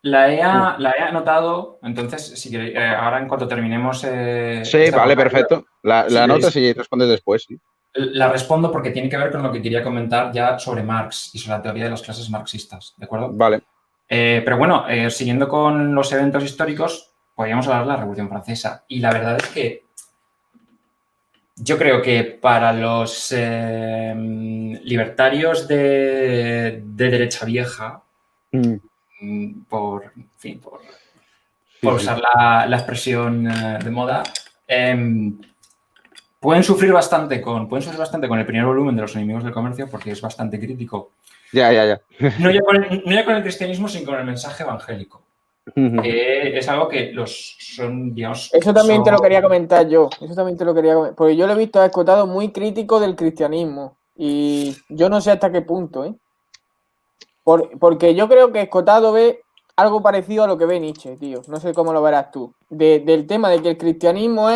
La he anotado, entonces, si queréis, ahora en cuanto terminemos... sí, vale, perfecto. La anotas y respondes después, sí. La respondo porque tiene que ver con lo que quería comentar ya sobre Marx y sobre la teoría de las clases marxistas, ¿de acuerdo? Vale. Pero bueno, siguiendo con los eventos históricos, podríamos hablar de la Revolución Francesa. Y la verdad es que yo creo que para los libertarios de derecha vieja, por usar la expresión de moda, pueden sufrir bastante con el primer volumen de Los enemigos del comercio porque es bastante crítico Ya. No ya con el cristianismo, sino con el mensaje evangélico. Es algo que digamos... Eso también te lo quería comentar yo. Porque yo lo he visto a Escotado muy crítico del cristianismo. Y yo no sé hasta qué punto, ¿eh? Porque yo creo que Escotado ve algo parecido a lo que ve Nietzsche, tío. No sé cómo lo verás tú. Del tema de que el cristianismo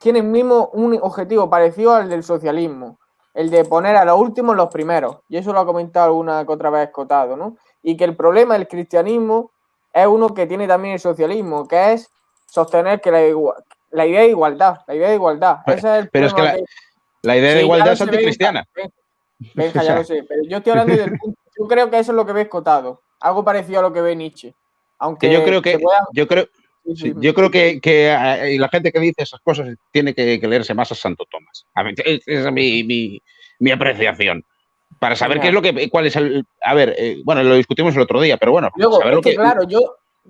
tiene mismo un objetivo parecido al del socialismo. El de poner a los últimos los primeros. Y eso lo ha comentado alguna que otra vez Escotado, ¿no? Y que el problema del cristianismo es uno que tiene también el socialismo, que es sostener que la idea de igualdad. Ese es el Pero es que problema la idea de Sí, ya igualdad lo es sé, anticristiana. Benja, ya lo sé, pero yo estoy hablando del punto. Yo creo que eso es lo que ve Escotado, algo parecido a lo que ve Nietzsche. Que yo Aunque creo se que, pueda. yo creo, Sí. yo creo y la gente que dice esas cosas tiene que leerse más a Santo Tomás. A ver, esa es mi apreciación. Para saber qué es Genial. cuál es el. A ver, bueno, lo discutimos el otro día, pero bueno, Luego, saber es lo que que. claro,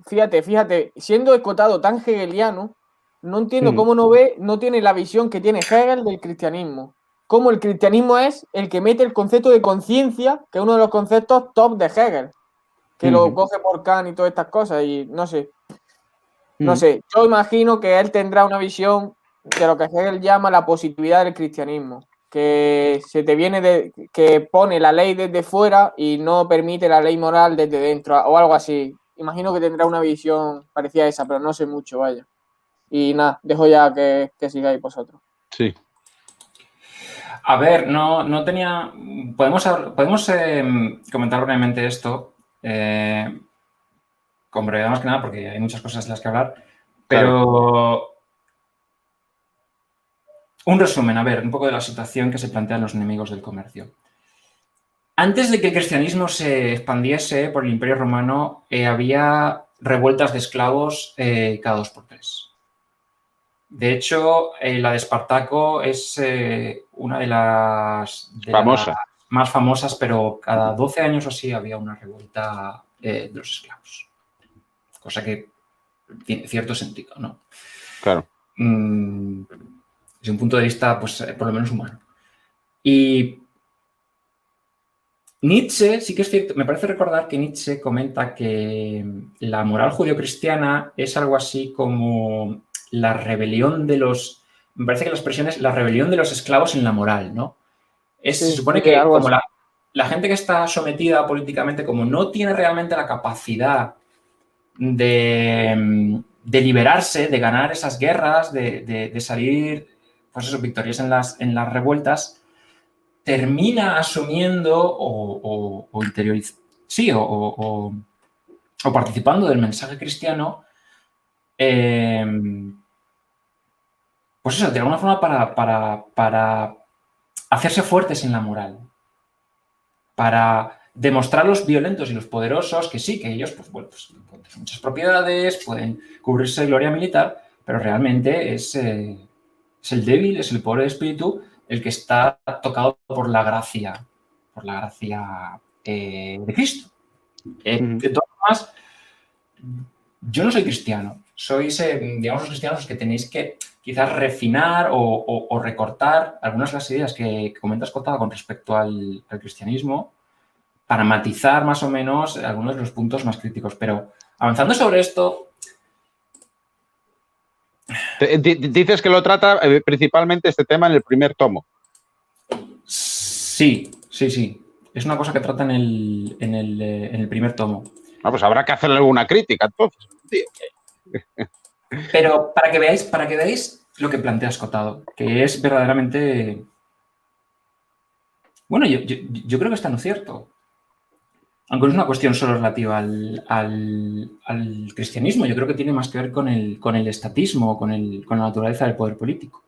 fíjate, siendo Escotado tan hegeliano, no entiendo Mm, cómo no tiene la visión que tiene Hegel del cristianismo. Cómo el cristianismo es el que mete el concepto de conciencia, que es uno de los conceptos top de Hegel, que lo coge por Kant y todas estas cosas, y no sé. No sé, yo imagino que él tendrá una visión de lo que Hegel llama la positividad del cristianismo, que que pone la ley desde fuera y no permite la ley moral desde dentro, o algo así. Imagino que tendrá una visión parecida a esa, pero no sé mucho, vaya. Y nada, dejo ya que sigáis vosotros. Sí. A ver, no tenía... Podemos comentar brevemente esto, con brevedad más que nada, porque hay muchas cosas de las que hablar, pero... Claro. Un resumen, a ver, un poco de la situación que se plantean los enemigos del comercio. Antes de que el cristianismo se expandiese por el Imperio Romano, había revueltas de esclavos cada 2 por 3. De hecho, la de Espartaco es una de las Famosa. más famosas, pero cada 12 años o así había una revuelta de los esclavos. Cosa que tiene cierto sentido, ¿no? Claro. Desde un punto de vista, pues, por lo menos humano. Y Nietzsche, sí que es cierto, me parece recordar que Nietzsche comenta que la moral judio-cristiana es algo así como la rebelión de los... Me parece que la expresión es la rebelión de los esclavos en la moral, ¿no? Se supone que algo como así. la gente que está sometida políticamente, como no tiene realmente la capacidad de liberarse, de ganar esas guerras, de salir, pues eso, victorias en las revueltas, termina asumiendo o interiorizando, sí, o participando del mensaje cristiano, pues eso, de alguna forma para hacerse fuertes en la moral, para demostrar a los violentos y los poderosos que sí, que ellos pues, bueno, pues, pueden tener muchas propiedades, pueden cubrirse de gloria militar, pero realmente es el débil, es el pobre de espíritu el que está tocado por la gracia de Cristo. De todas formas, yo no soy cristiano, sois, digamos, los cristianos los que tenéis que quizás refinar o recortar algunas de las ideas que comentas, Cota, con respecto al cristianismo, para matizar más o menos algunos de los puntos más críticos. Pero avanzando sobre esto... Dices que lo trata principalmente este tema en el primer tomo. Sí. Es una cosa que trata en el primer tomo. No, pues habrá que hacerle alguna crítica, entonces, tío. Pero para que veáis lo que plantea Escotado, que es verdaderamente... Bueno, yo creo que está en lo cierto. Aunque no es una cuestión solo relativa al cristianismo, yo creo que tiene más que ver con el estatismo, con la naturaleza del poder político.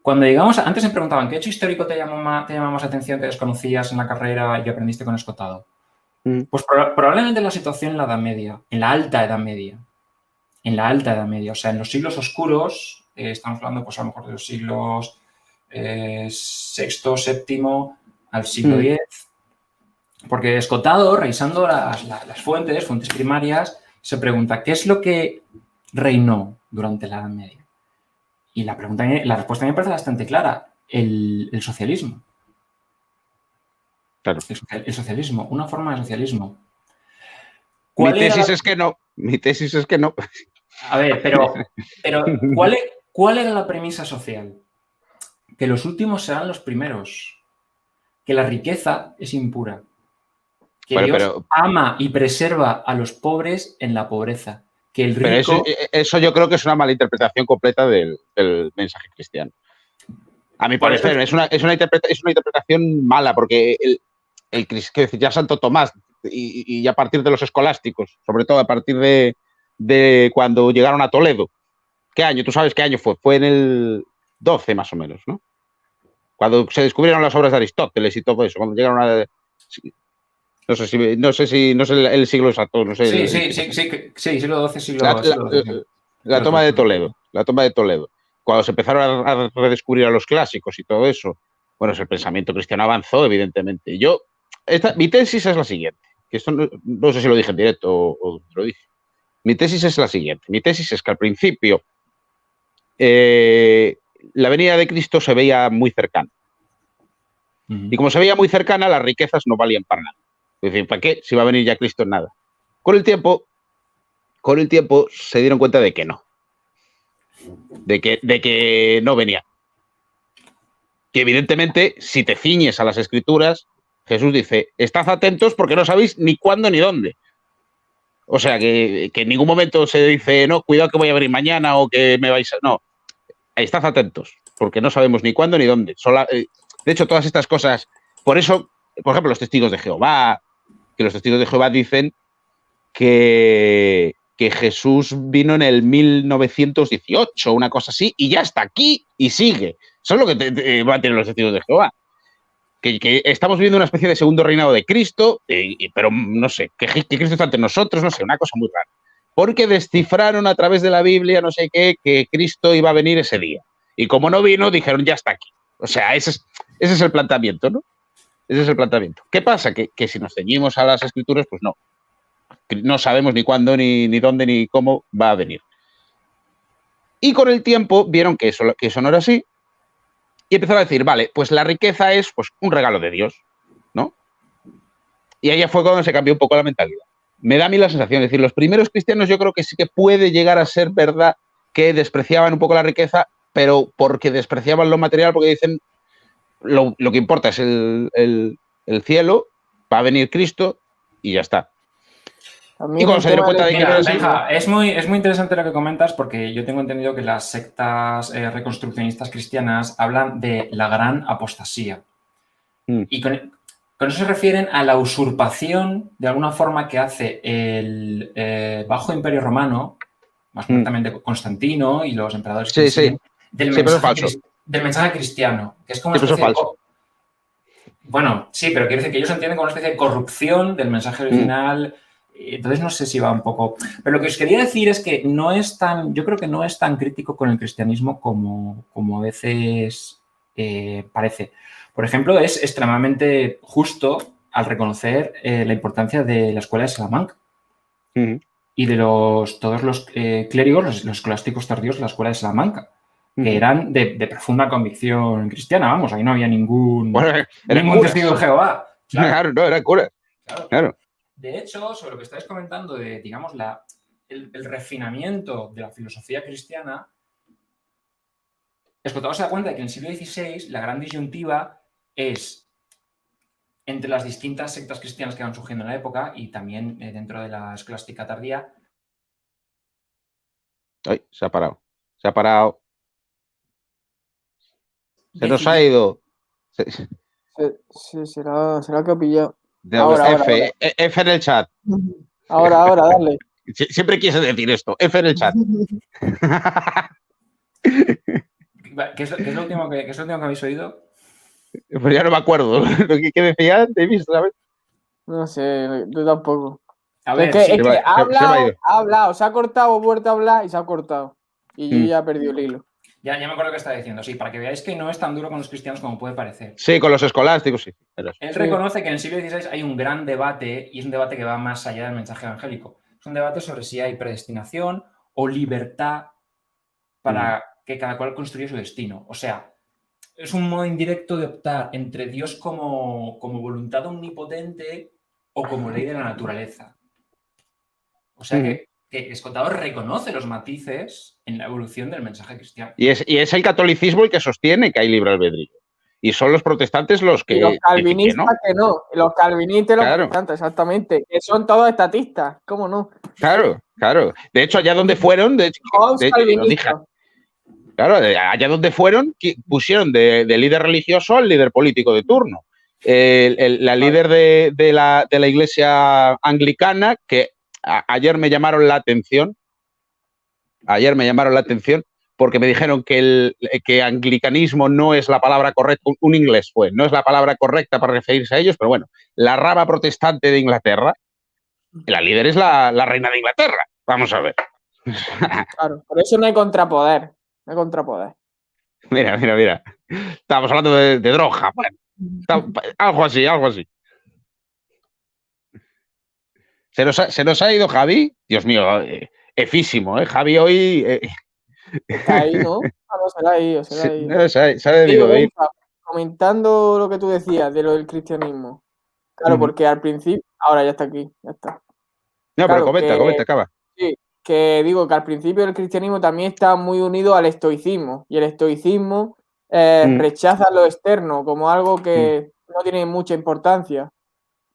Cuando llegamos, antes me preguntaban, ¿qué hecho histórico te llama más atención que desconocías en la carrera y que aprendiste con Escotado? Pues probablemente la situación en la Edad Media, en la Alta Edad Media. O sea, en los siglos oscuros, estamos hablando pues a lo mejor de los siglos VI, VII al siglo X, porque Escotado, revisando las fuentes primarias, se pregunta, ¿qué es lo que reinó durante la Edad Media? Y la respuesta me parece bastante clara, el socialismo. Claro. El socialismo, una forma de socialismo. Mi tesis es que no. Mi tesis es que no. A ver, pero ¿cuál era la premisa social? Que los últimos serán los primeros. Que la riqueza es impura. Que Bueno, Dios ama y preserva a los pobres en la pobreza. Que el rico... Pero eso yo creo que es una mala interpretación completa del mensaje cristiano. A mi parecer, es una interpretación mala, porque ya Santo Tomás y a partir de los escolásticos, sobre todo a partir de cuando llegaron a Toledo. ¿Qué año? ¿Tú sabes qué año fue? Fue en el 12 más o menos, ¿no? Cuando se descubrieron las obras de Aristóteles y todo eso, cuando llegaron a... No sé el siglo exacto, no sé. Sí, siglo XII, siglo XII. La toma de Toledo. Cuando se empezaron a redescubrir a los clásicos y todo eso, bueno, el pensamiento cristiano avanzó, evidentemente. Mi tesis es la siguiente, que esto no sé si lo dije en directo o lo dije. Mi tesis es la siguiente. Mi tesis es que al principio la venida de Cristo se veía muy cercana. Y como se veía muy cercana, las riquezas no valían para nada. Es decir, ¿para qué? Si va a venir ya Cristo en nada. Con el tiempo se dieron cuenta de que no. De que no venía. Que evidentemente, si te ciñes a las escrituras, Jesús dice, estad atentos porque no sabéis ni cuándo ni dónde. O sea, que en ningún momento se dice, no, cuidado que voy a venir mañana o que me vais a... No, estad atentos, porque no sabemos ni cuándo ni dónde. De hecho, todas estas cosas, por eso, por ejemplo, los testigos de Jehová, que los testigos de Jehová dicen que Jesús vino en el 1918, una cosa así, y ya está aquí y sigue. Eso es lo que van a tener los testigos de Jehová. Que estamos viviendo una especie de segundo reinado de Cristo, pero no sé, que Cristo está entre nosotros, no sé, una cosa muy rara. Porque descifraron a través de la Biblia, no sé qué, que Cristo iba a venir ese día. Y como no vino, dijeron, ya está aquí. O sea, ese es el planteamiento, ¿no? Ese es el planteamiento. ¿Qué pasa? Que si nos ceñimos a las escrituras, pues no. No sabemos ni cuándo, ni dónde, ni cómo va a venir. Y con el tiempo vieron que eso no era así y empezaron a decir, vale, pues la riqueza es pues, un regalo de Dios, ¿no? Y ahí fue cuando se cambió un poco la mentalidad. Me da a mí la sensación, es decir, los primeros cristianos yo creo que sí que puede llegar a ser verdad que despreciaban un poco la riqueza, pero porque despreciaban lo material, porque dicen, lo que importa es el cielo, va a venir Cristo y ya está. Y cuando se dieron cuenta de que era así... Benja, es muy interesante lo que comentas porque yo tengo entendido que las sectas reconstruccionistas cristianas hablan de la gran apostasía. Y con eso se refieren a la usurpación, de alguna forma, que hace el Bajo Imperio Romano, más concretamente Constantino y los emperadores que siguen, del mensaje cristiano. Que es como una especie de... Bueno, sí, pero quiero decir que ellos entienden como una especie de corrupción del mensaje original... Entonces no sé si va un poco... Pero lo que os quería decir es que yo creo que no es tan crítico con el cristianismo como a veces parece. Por ejemplo, es extremadamente justo al reconocer la importancia de la escuela de Salamanca y de todos los clérigos, los escolásticos tardíos de la escuela de Salamanca, que eran de profunda convicción cristiana, vamos, ahí no había ningún testigo de Jehová. Claro, no, era cura. Claro. De hecho, sobre lo que estáis comentando de, digamos, el refinamiento de la filosofía cristiana, Escotado se da cuenta de que en el siglo XVI la gran disyuntiva es entre las distintas sectas cristianas que van surgiendo en la época y también dentro de la escolástica tardía. Ay, se ha parado. Se ha parado. Se nos ha ido. Sí, será que ha pillado. Ahora. F en el chat. Ahora, dale. Siempre quieres decir esto. F en el chat. ¿Qué es lo último que habéis oído? Pues ya no me acuerdo. ¿Qué decía Davis? ¿Sabes? No sé, yo tampoco. A ver, es que ha hablado, se ha cortado, vuelto a hablar y se ha cortado. Y yo ya he perdido el hilo. Ya me acuerdo que está diciendo, sí, para que veáis que no es tan duro con los cristianos como puede parecer. Sí, con los escolásticos, sí. Él reconoce que en el siglo XVI hay un gran debate, y es un debate que va más allá del mensaje evangélico. Es un debate sobre si hay predestinación o libertad para que cada cual construya su destino. O sea, es un modo indirecto de optar entre Dios como voluntad omnipotente o como ley de la naturaleza. O sea que Escotado reconoce los matices en la evolución del mensaje cristiano. Y es el catolicismo el que sostiene que hay libre albedrío. Y son los protestantes los que Y los dicen que calvinistas no. que no. Los calvinistas y los Claro, protestantes, exactamente. Que son todos estatistas. ¿Cómo no? claro, claro. De hecho, allá donde fueron, Hobbes lo dije, calvinista. claro, allá donde fueron, pusieron de líder religioso al líder político de turno. La líder de la iglesia anglicana, que ayer me llamaron la atención, porque me dijeron que anglicanismo no es la palabra correcta, un inglés fue, no es la palabra correcta para referirse a ellos, pero bueno, la rama protestante de Inglaterra, la líder es la reina de Inglaterra. Vamos a ver. Claro, por eso no hay contrapoder. No hay contrapoder. Mira. Estábamos hablando de droga. Bueno, algo así. Se nos ha ido Javi. Dios mío, efísimo, ¿eh? Javi hoy... Está ahí, ¿no? Ah, no, será ahí, o será ahí. No, se ha debido de ir. Comentando lo que tú decías de lo del cristianismo. Claro, porque al principio... Ahora ya está aquí, ya está. No, pero Claro, comenta, acaba. Sí, que digo que al principio el cristianismo también está muy unido al estoicismo. Y el estoicismo rechaza lo externo como algo que no tiene mucha importancia.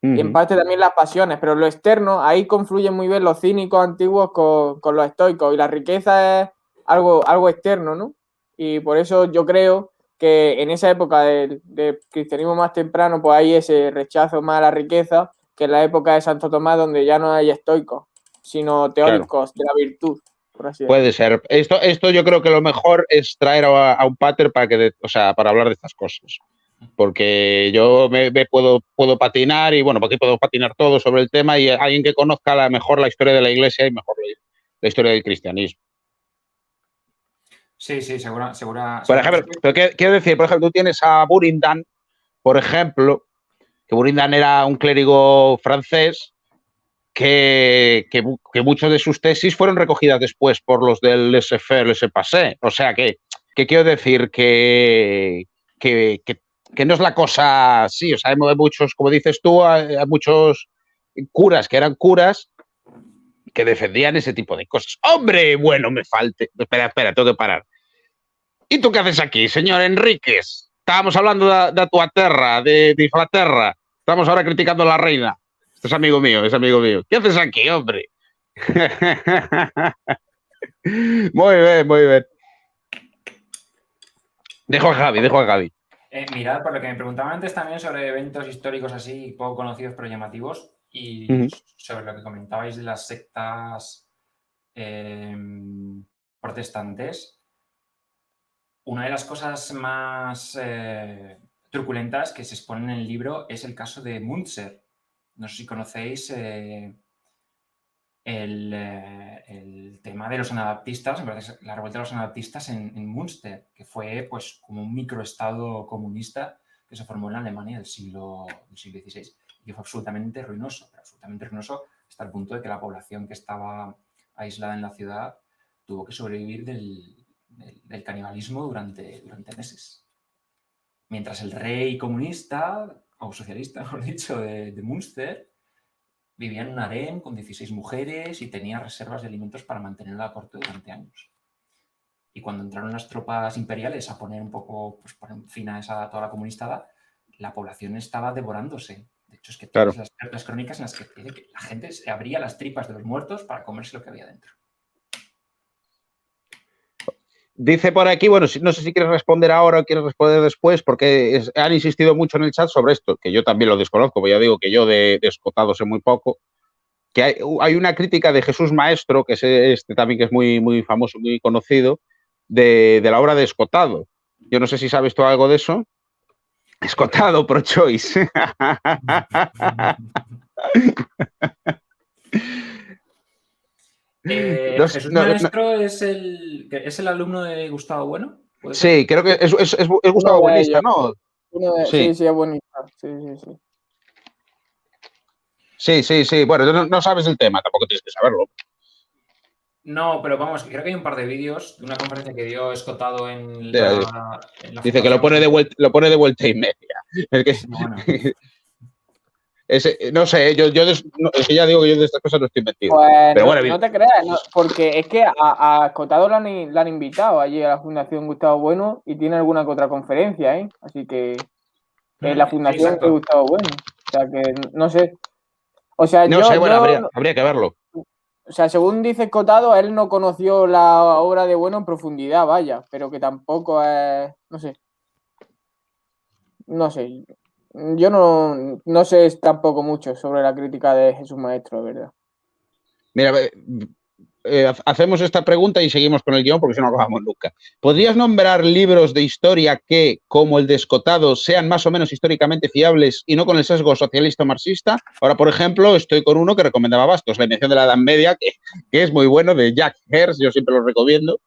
Y en parte también las pasiones, pero lo externo, ahí confluyen muy bien los cínicos antiguos con los estoicos. Y la riqueza es algo externo, ¿no? Y por eso yo creo que en esa época del cristianismo más temprano, pues hay ese rechazo más a la riqueza, que en la época de Santo Tomás, donde ya no hay estoicos, sino teóricos de la virtud, por así decirlo. Puede ser. Esto yo creo que lo mejor es traer a un pater para hablar de estas cosas. Porque yo me puedo patinar y bueno, porque puedo patinar todo sobre el tema y alguien que conozca mejor la historia de la iglesia y mejor la historia del cristianismo. Sí, segura. Por ejemplo, pero quiero decir, por ejemplo, tú tienes a Buridan, por ejemplo, que Buridan era un clérigo francés que muchas de sus tesis fueron recogidas después por los del laissez-faire, laissez-passer. O sea que quiero decir que no es la cosa así. O sea, hay muchos, como dices tú, hay muchos curas que eran curas que defendían ese tipo de cosas. ¡Hombre! Bueno, me falte. Espera, tengo que parar. ¿Y tú qué haces aquí, señor Enríquez? Estábamos hablando de tu tierra, de Inglaterra. Estamos ahora criticando a la reina. Este es amigo mío. ¿Qué haces aquí, hombre? Muy bien. Dejo a Javi. Mirad, por lo que me preguntaban antes también sobre eventos históricos así, poco conocidos pero llamativos, y sobre lo que comentabais de las sectas protestantes, una de las cosas más truculentas que se exponen en el libro es el caso de Münzer. No sé si conocéis el tema de los anabaptistas, la revuelta de los anabaptistas en Münster, que fue pues como un microestado comunista que se formó en la Alemania del siglo XVI y que fue absolutamente ruinoso hasta el punto de que la población que estaba aislada en la ciudad tuvo que sobrevivir del canibalismo durante meses. Mientras el rey comunista, o socialista, mejor dicho, de Münster, vivía en un harén con 16 mujeres y tenía reservas de alimentos para mantener la corte durante años. Y cuando entraron las tropas imperiales a poner un poco, pues poner fin a toda la comunistada, la población estaba devorándose. De hecho, es que todas las crónicas en las que dice que la gente se abría las tripas de los muertos para comerse lo que había dentro. Dice por aquí, bueno, no sé si quieres responder ahora o quieres responder después, porque han insistido mucho en el chat sobre esto, que yo también lo desconozco, porque ya digo que yo de Escotado sé muy poco, que hay una crítica de Jesús Maestro, que es también que es muy, muy famoso, muy conocido, de la obra de Escotado. Yo no sé si sabes tú algo de eso. Escotado, pro choice. Jesús Maestro es el alumno de Gustavo Bueno. Sí, creo que es Gustavo Buenista, ¿no? Sí, es buenista. Sí. Sí. Bueno, no sabes el tema, tampoco tienes que saberlo. No, pero vamos, creo que hay un par de vídeos de una conferencia que dio Escotado en Mira, la dice que lo Fundación. pone de vuelta y media. Es que, Sí, bueno. no sé, es que ya digo que yo de estas cosas no estoy metido. Pues Pero bueno, no te creas, porque es que a Escotado le han invitado allí a la Fundación Gustavo Bueno y tiene alguna que otra conferencia, ¿eh? Así que en la Sí, Fundación de exacto. Gustavo Bueno. O sea que no sé. O sea, no sé, bueno, habría que verlo. o sea, según dice Escotado, él no conoció la obra de Bueno en profundidad, vaya, pero que tampoco es, no sé. No sé. Yo no sé tampoco mucho sobre la crítica de Jesús Maestro, de verdad. Mira, hacemos esta pregunta y seguimos con el guión porque si no acabamos nunca. ¿Podrías nombrar libros de historia que, como el de Escotado, sean más o menos históricamente fiables y no con el sesgo socialista o marxista? Ahora, por ejemplo, estoy con uno que recomendaba Bastos, La invención de la Edad Media, que es muy bueno, de Jack Hersey, yo siempre lo recomiendo.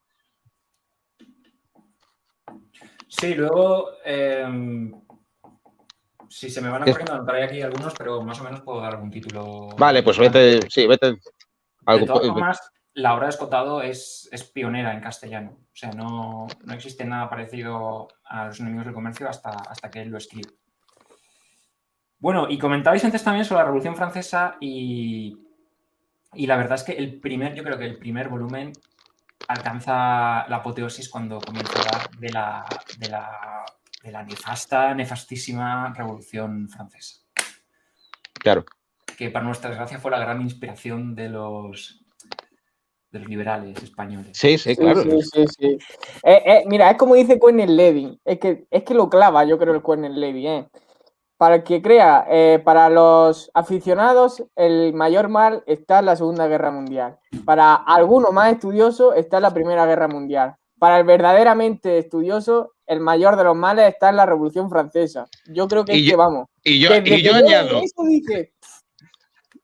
Sí, luego, si se me van ocurriendo, anotaré aquí algunos, pero más o menos puedo dar algún título. Vale, pues vete. De todas formas, la obra de Escotado es pionera en castellano. O sea, no existe nada parecido a Los enemigos del comercio hasta que él lo escribe. Bueno, y comentabais antes también sobre la Revolución Francesa y la verdad es que yo creo que el primer volumen alcanza la apoteosis cuando comienza a hablar de la nefastísima Revolución Francesa. Claro. Que para nuestra desgracia fue la gran inspiración de los liberales españoles. Sí, claro. Sí. Mira, es como dice Cornel Levy, es que lo clava, yo creo, el Cornel Levy, Para el que crea, para los aficionados, el mayor mal está en la Segunda Guerra Mundial. Para alguno más estudioso está en la Primera Guerra Mundial. Para el verdaderamente estudioso, el mayor de los males está en la Revolución Francesa. Yo creo que vamos. Y yo añado. Eso dije,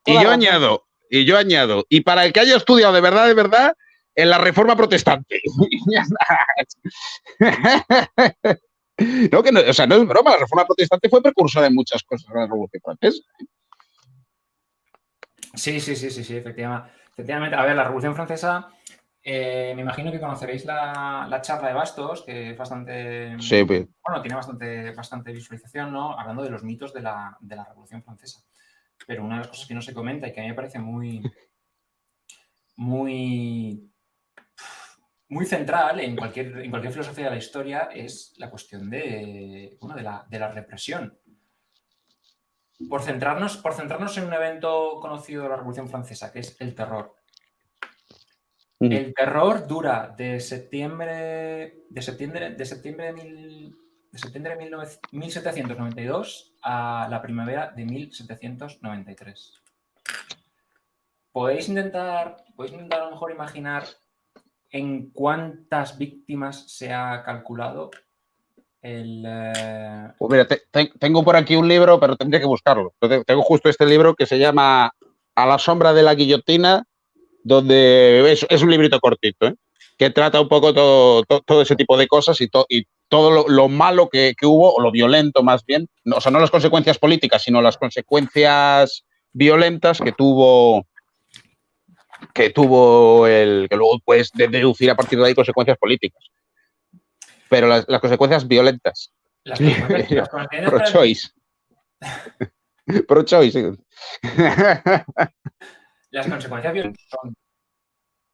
Y yo añado, y para el que haya estudiado de verdad, en la Reforma Protestante. O sea, no es broma, la Reforma Protestante fue precursora de muchas cosas de la Revolución Francesa. Sí, efectivamente. A ver, la Revolución Francesa, me imagino que conoceréis la charla de Bastos, que es bastante... Sí, pues. Bueno, tiene bastante visualización, ¿no? Hablando de los mitos de la Revolución Francesa. Pero una de las cosas que no se comenta y que a mí me parece muy central en cualquier filosofía de la historia es la cuestión de la represión. Por centrarnos en un evento conocido de la Revolución Francesa, que es el terror. El terror dura de septiembre de 1792 a la primavera de 1793. ¿Podéis intentar a lo mejor imaginar en cuántas víctimas se ha calculado Pues mira, tengo por aquí un libro, pero tendría que buscarlo. Tengo justo este libro que se llama A la sombra de la guillotina, donde es un librito cortito, que trata un poco todo ese tipo de cosas y todo lo malo que hubo, o lo violento más bien. O sea, no las consecuencias políticas, sino las consecuencias violentas que tuvo que luego puedes deducir a partir de ahí consecuencias políticas. Pero las consecuencias violentas. Las consecuencias Pro-choice. Pro-choice, sí. Las consecuencias violentas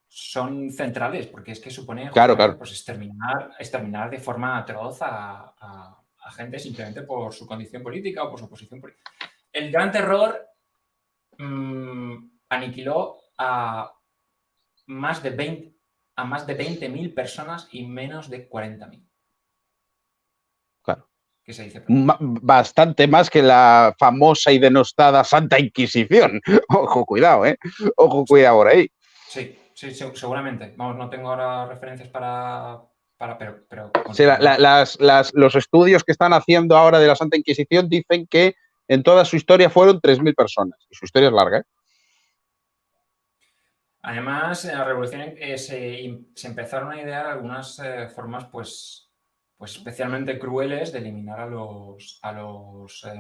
son centrales, porque es que supone claro. Pues, exterminar de forma atroz a gente simplemente por su condición política o por su posición política. El Gran Terror aniquiló a más de 20.000 personas y menos de 40.000. Claro. ¿Qué se dice? Bastante más que la famosa y denostada Santa Inquisición. Ojo, cuidado, Ojo, cuidado por ahí. Sí, seguramente. Vamos, no tengo ahora referencias pero sí, los estudios que están haciendo ahora de la Santa Inquisición dicen que en toda su historia fueron 3.000 personas. Y su historia es larga, Además, en la Revolución se empezaron a idear algunas formas, pues especialmente crueles de eliminar a los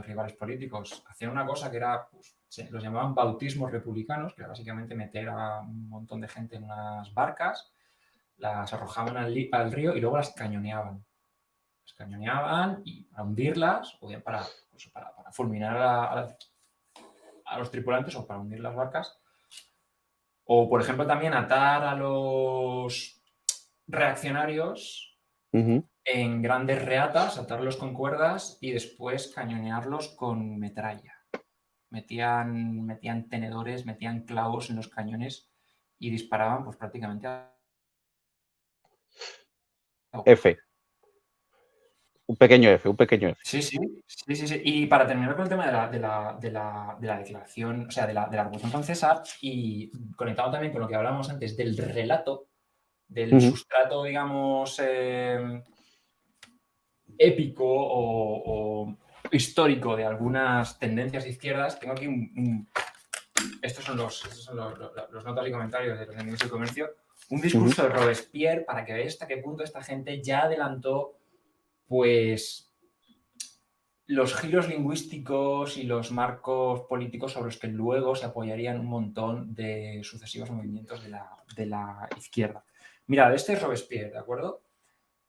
rivales políticos. Hacían una cosa que era, pues, los llamaban bautismos republicanos, que era básicamente meter a un montón de gente en unas barcas, las arrojaban al río y luego las cañoneaban. Las cañoneaban y para hundirlas, o bien para fulminar a los tripulantes o para hundir las barcas. O, por ejemplo, también atar a los reaccionarios en grandes reatas, atarlos con cuerdas y después cañonearlos con metralla. Metían tenedores, metían clavos en los cañones y disparaban pues prácticamente a... F. Un pequeño F. Sí. Y para terminar con el tema de la declaración, o sea, de la Revolución Francesa, y conectado también con lo que hablábamos antes del relato, del sustrato, digamos, épico o histórico de algunas tendencias izquierdas, tengo aquí estos son los notas y comentarios de los enemigos del comercio, un discurso de Robespierre para que veáis hasta qué punto esta gente ya adelantó pues los giros lingüísticos y los marcos políticos sobre los que luego se apoyarían un montón de sucesivos movimientos de la izquierda. Mirad, este es Robespierre, ¿de acuerdo?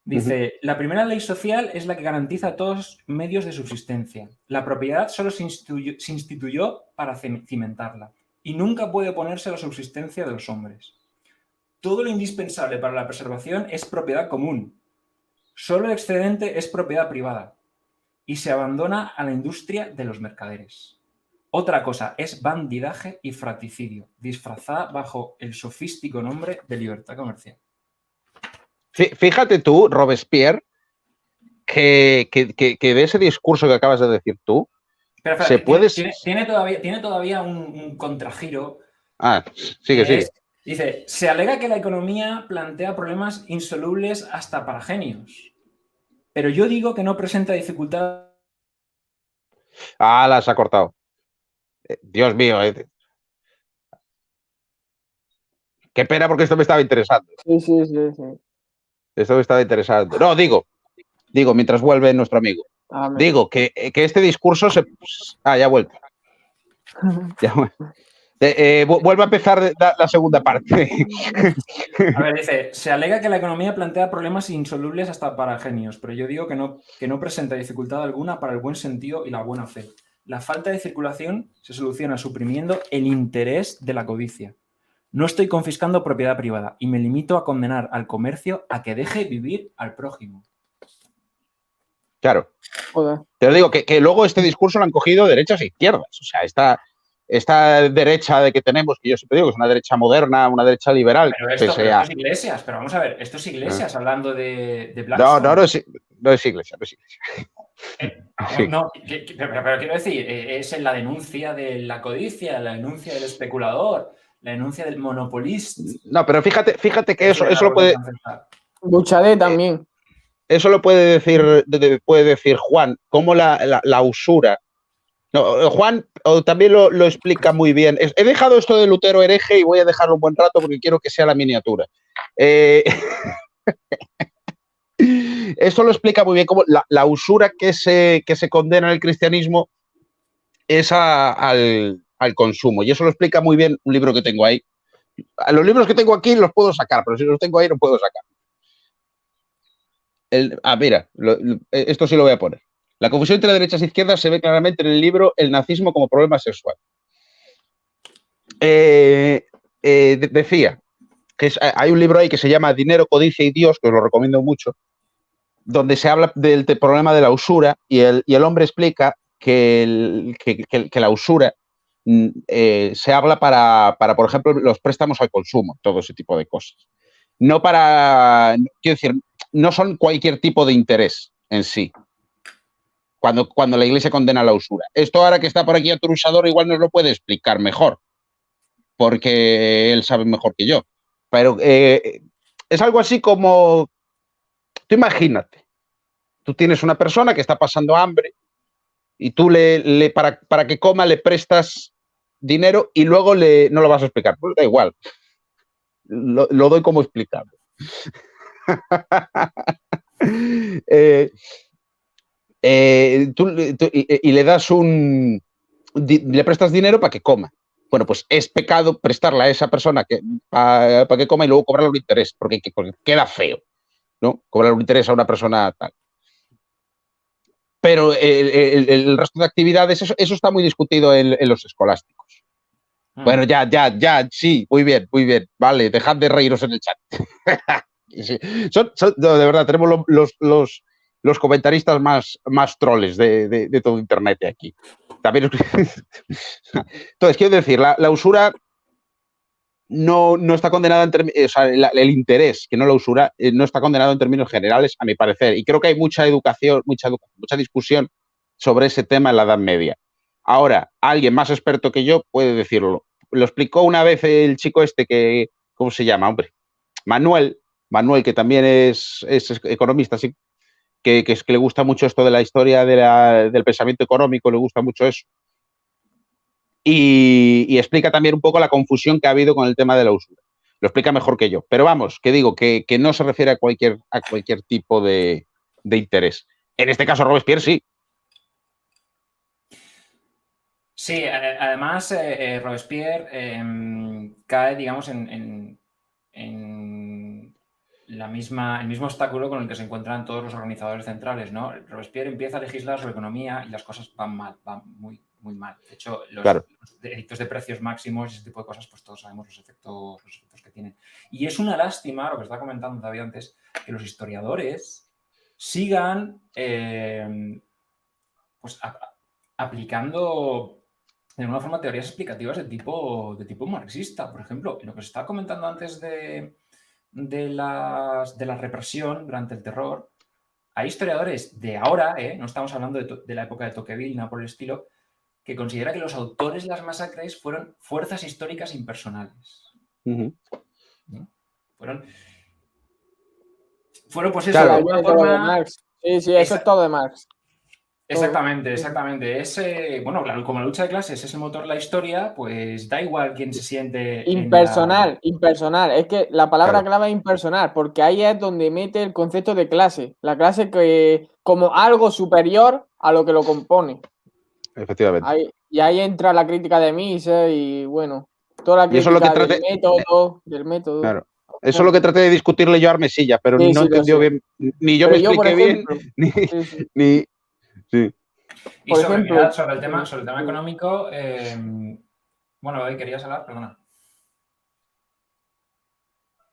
Dice, la primera ley social es la que garantiza todos medios de subsistencia. La propiedad solo se instituyó para cimentarla y nunca puede oponerse a la subsistencia de los hombres. Todo lo indispensable para la preservación es propiedad común. Solo el excedente es propiedad privada y se abandona a la industria de los mercaderes. Otra cosa es bandidaje y fratricidio, disfrazada bajo el sofístico nombre de libertad comercial. Fíjate tú, Robespierre, que de ese discurso que acabas de decir tú, pero, se puede... Tiene todavía un contragiro. Sigue. Dice, se alega que la economía plantea problemas insolubles hasta para genios, pero yo digo que no presenta dificultad. Las ha cortado. Dios mío. Qué pena porque esto me estaba interesando. Sí. Esto me estaba interesando. No, digo, mientras vuelve nuestro amigo. Digo que este discurso se... ya ha vuelto. Vuelve a empezar la segunda parte. A ver, dice, se alega que la economía plantea problemas insolubles hasta para genios, pero yo digo que no presenta dificultad alguna para el buen sentido y la buena fe. La falta de circulación se soluciona suprimiendo el interés de la codicia. No estoy confiscando propiedad privada y me limito a condenar al comercio a que deje vivir al prójimo. Claro. Joder. Te lo digo, que luego este discurso lo han cogido derechas e izquierdas. O sea, esta derecha de que tenemos, que yo siempre digo que es una derecha moderna, una derecha liberal. Pero esto es Iglesias, pero vamos a ver, esto es Iglesias hablando de Blackstone. No es Iglesias. No, pero quiero decir, es en la denuncia de la codicia, la denuncia del especulador, la denuncia del monopolista. No, pero fíjate que eso lo puede... Bucharé también. Eso lo puede decir Juan, como la usura. No, Juan también lo explica muy bien. He dejado esto de Lutero hereje y voy a dejarlo un buen rato porque quiero que sea la miniatura. Eso lo explica muy bien, como la usura que se condena en el cristianismo es al consumo. Y eso lo explica muy bien un libro que tengo ahí. Los libros que tengo aquí los puedo sacar, pero si los tengo ahí no puedo sacar. Mira, esto sí lo voy a poner. La confusión entre derechas e izquierdas se ve claramente en el libro El nazismo como problema sexual. Decía que hay un libro ahí que se llama Dinero, Codicia y Dios, que os lo recomiendo mucho, donde se habla del problema de la usura y el hombre explica que la usura se habla para, por ejemplo, los préstamos al consumo, todo ese tipo de cosas. No para, quiero decir, no son cualquier tipo de interés en sí. Cuando la Iglesia condena la usura. Esto ahora que está por aquí Aturusador igual nos lo puede explicar mejor, porque él sabe mejor que yo. Pero es algo así como, tú imagínate, tú tienes una persona que está pasando hambre y tú para que coma le prestas dinero y luego no lo vas a explicar. Pues da igual, lo doy como explicado. Y le das un le prestas dinero para que coma. Bueno, pues es pecado prestarle a esa persona para que coma y luego cobrarle un interés, porque queda feo, ¿no? Cobrar un interés a una persona tal. Pero el resto de actividades, eso está muy discutido en los escolásticos. Bueno, ya, sí, muy bien, vale, dejad de reíros en el chat. Sí. No, de verdad, tenemos los comentaristas más troles de todo Internet de aquí. También entonces, quiero decir, la usura no está condenada en términos, o sea, el interés que no la usura no está condenado en términos generales, a mi parecer. Y creo que hay mucha discusión sobre ese tema en la Edad Media. Ahora, alguien más experto que yo puede decirlo. Lo explicó una vez el chico que, ¿cómo se llama, hombre? Manuel, que también es economista, sí, que le gusta mucho esto de la historia del pensamiento económico, le gusta mucho eso. Y explica también un poco la confusión que ha habido con el tema de la usura. Lo explica mejor que yo. Pero vamos, que digo, que no se refiere a cualquier tipo de interés. En este caso, Robespierre sí. Sí, además, Robespierre cae, digamos, en el mismo obstáculo con el que se encuentran todos los organizadores centrales, ¿no? Robespierre empieza a legislar sobre economía y las cosas van mal, van muy, muy mal. De hecho, los edictos de precios máximos y ese tipo de cosas, pues todos sabemos los efectos que tienen. Y es una lástima, lo que estaba comentando todavía antes, que los historiadores sigan pues aplicando de alguna forma teorías explicativas de tipo marxista. Por ejemplo, lo que se estaba comentando antes de la represión durante el terror, hay historiadores de ahora, no estamos hablando de la época de Tocqueville, nada por el estilo, que considera que los autores de las masacres fueron fuerzas históricas impersonales. Uh-huh. ¿No? Fueron pues eso, claro, de alguna forma... De Marx. Sí, eso es todo de Marx. Exactamente. Bueno, como la lucha de clases es el motor de la historia, pues da igual quién se siente... Impersonal. Es que la palabra clave es impersonal, porque ahí es donde mete el concepto de clase. La clase que como algo superior a lo que lo compone. Efectivamente. Ahí entra la crítica de Mises y, bueno, toda la crítica del método. Claro. Eso es lo que traté de discutirle yo a Armesilla, pero no entendió bien, ni yo me expliqué bien, ni... Sí. Y sobre el tema económico, bueno, hoy querías hablar, perdona.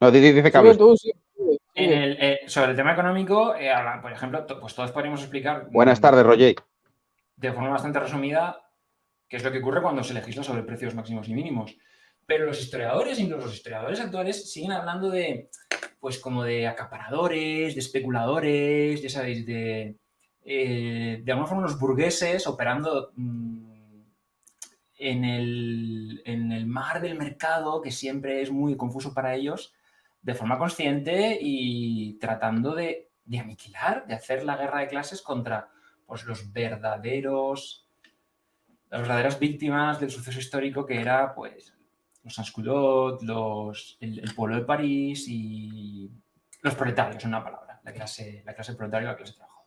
No, dice Carlos. Sobre el tema económico, por ejemplo, pues todos podríamos explicar... Buenas tardes, Roger. De forma bastante resumida, qué es lo que ocurre cuando se legisla sobre precios máximos y mínimos. Pero los historiadores, incluso los historiadores actuales, siguen hablando de, pues como de acaparadores, de especuladores, ya sabéis, de alguna forma los burgueses operando en el mar del mercado, que siempre es muy confuso para ellos, de forma consciente y tratando de aniquilar, de hacer la guerra de clases contra pues, las verdaderas víctimas del suceso histórico que era pues los sans-culottes, el pueblo de París y los proletarios, en una palabra, la clase proletaria y la clase trabajadora.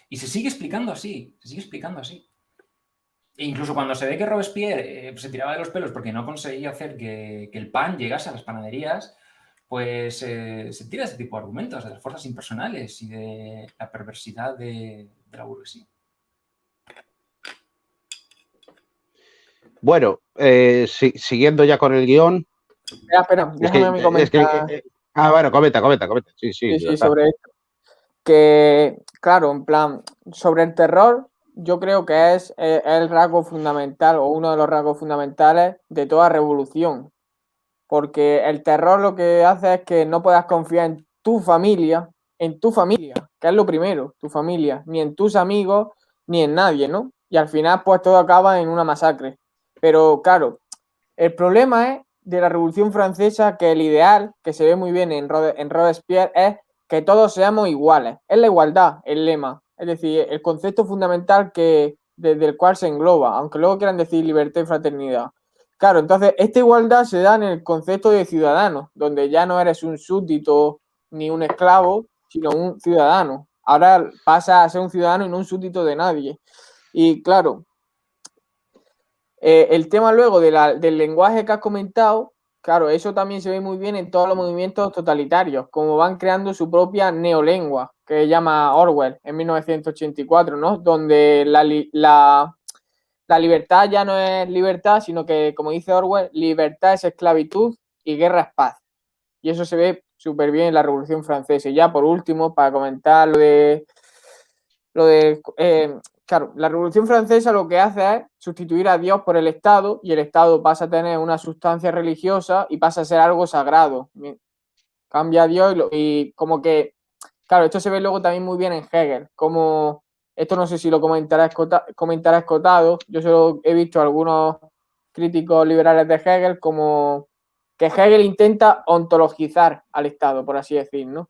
Y se sigue explicando así. E incluso cuando se ve que Robespierre se tiraba de los pelos porque no conseguía hacer que el pan llegase a las panaderías, pues se tira este tipo de argumentos de las fuerzas impersonales y de la perversidad de la burguesía. Bueno, siguiendo ya con el guión. Espera, déjame comentar. Bueno, comenta. Sí, sobre esto. Que, claro, en plan, sobre el terror, yo creo que es el rasgo fundamental o uno de los rasgos fundamentales de toda revolución. Porque el terror lo que hace es que no puedas confiar en tu familia, que es lo primero, tu familia, ni en tus amigos, ni en nadie, ¿no? Y al final, pues todo acaba en una masacre. Pero, claro, el problema es de la Revolución Francesa que el ideal, que se ve muy bien en Robespierre, es que todos seamos iguales. Es la igualdad, el lema. Es decir, el concepto fundamental desde el cual se engloba, aunque luego quieran decir libertad y fraternidad. Claro, entonces esta igualdad se da en el concepto de ciudadano, donde ya no eres un súbdito ni un esclavo, sino un ciudadano. Ahora pasa a ser un ciudadano y no un súbdito de nadie. Y claro, El tema luego del lenguaje que has comentado, claro, eso también se ve muy bien en todos los movimientos totalitarios, como van creando su propia neolengua, que llama Orwell en 1984, ¿no? Donde la libertad ya no es libertad, sino que, como dice Orwell, libertad es esclavitud y guerra es paz. Y eso se ve súper bien en la Revolución Francesa. Y ya por último, para comentar claro, la Revolución Francesa lo que hace es sustituir a Dios por el Estado y el Estado pasa a tener una sustancia religiosa y pasa a ser algo sagrado. Cambia a Dios y como que, claro, esto se ve luego también muy bien en Hegel, como esto no sé si lo comentará Escotado, yo solo he visto algunos críticos liberales de Hegel como que Hegel intenta ontologizar al Estado, por así decir, ¿no?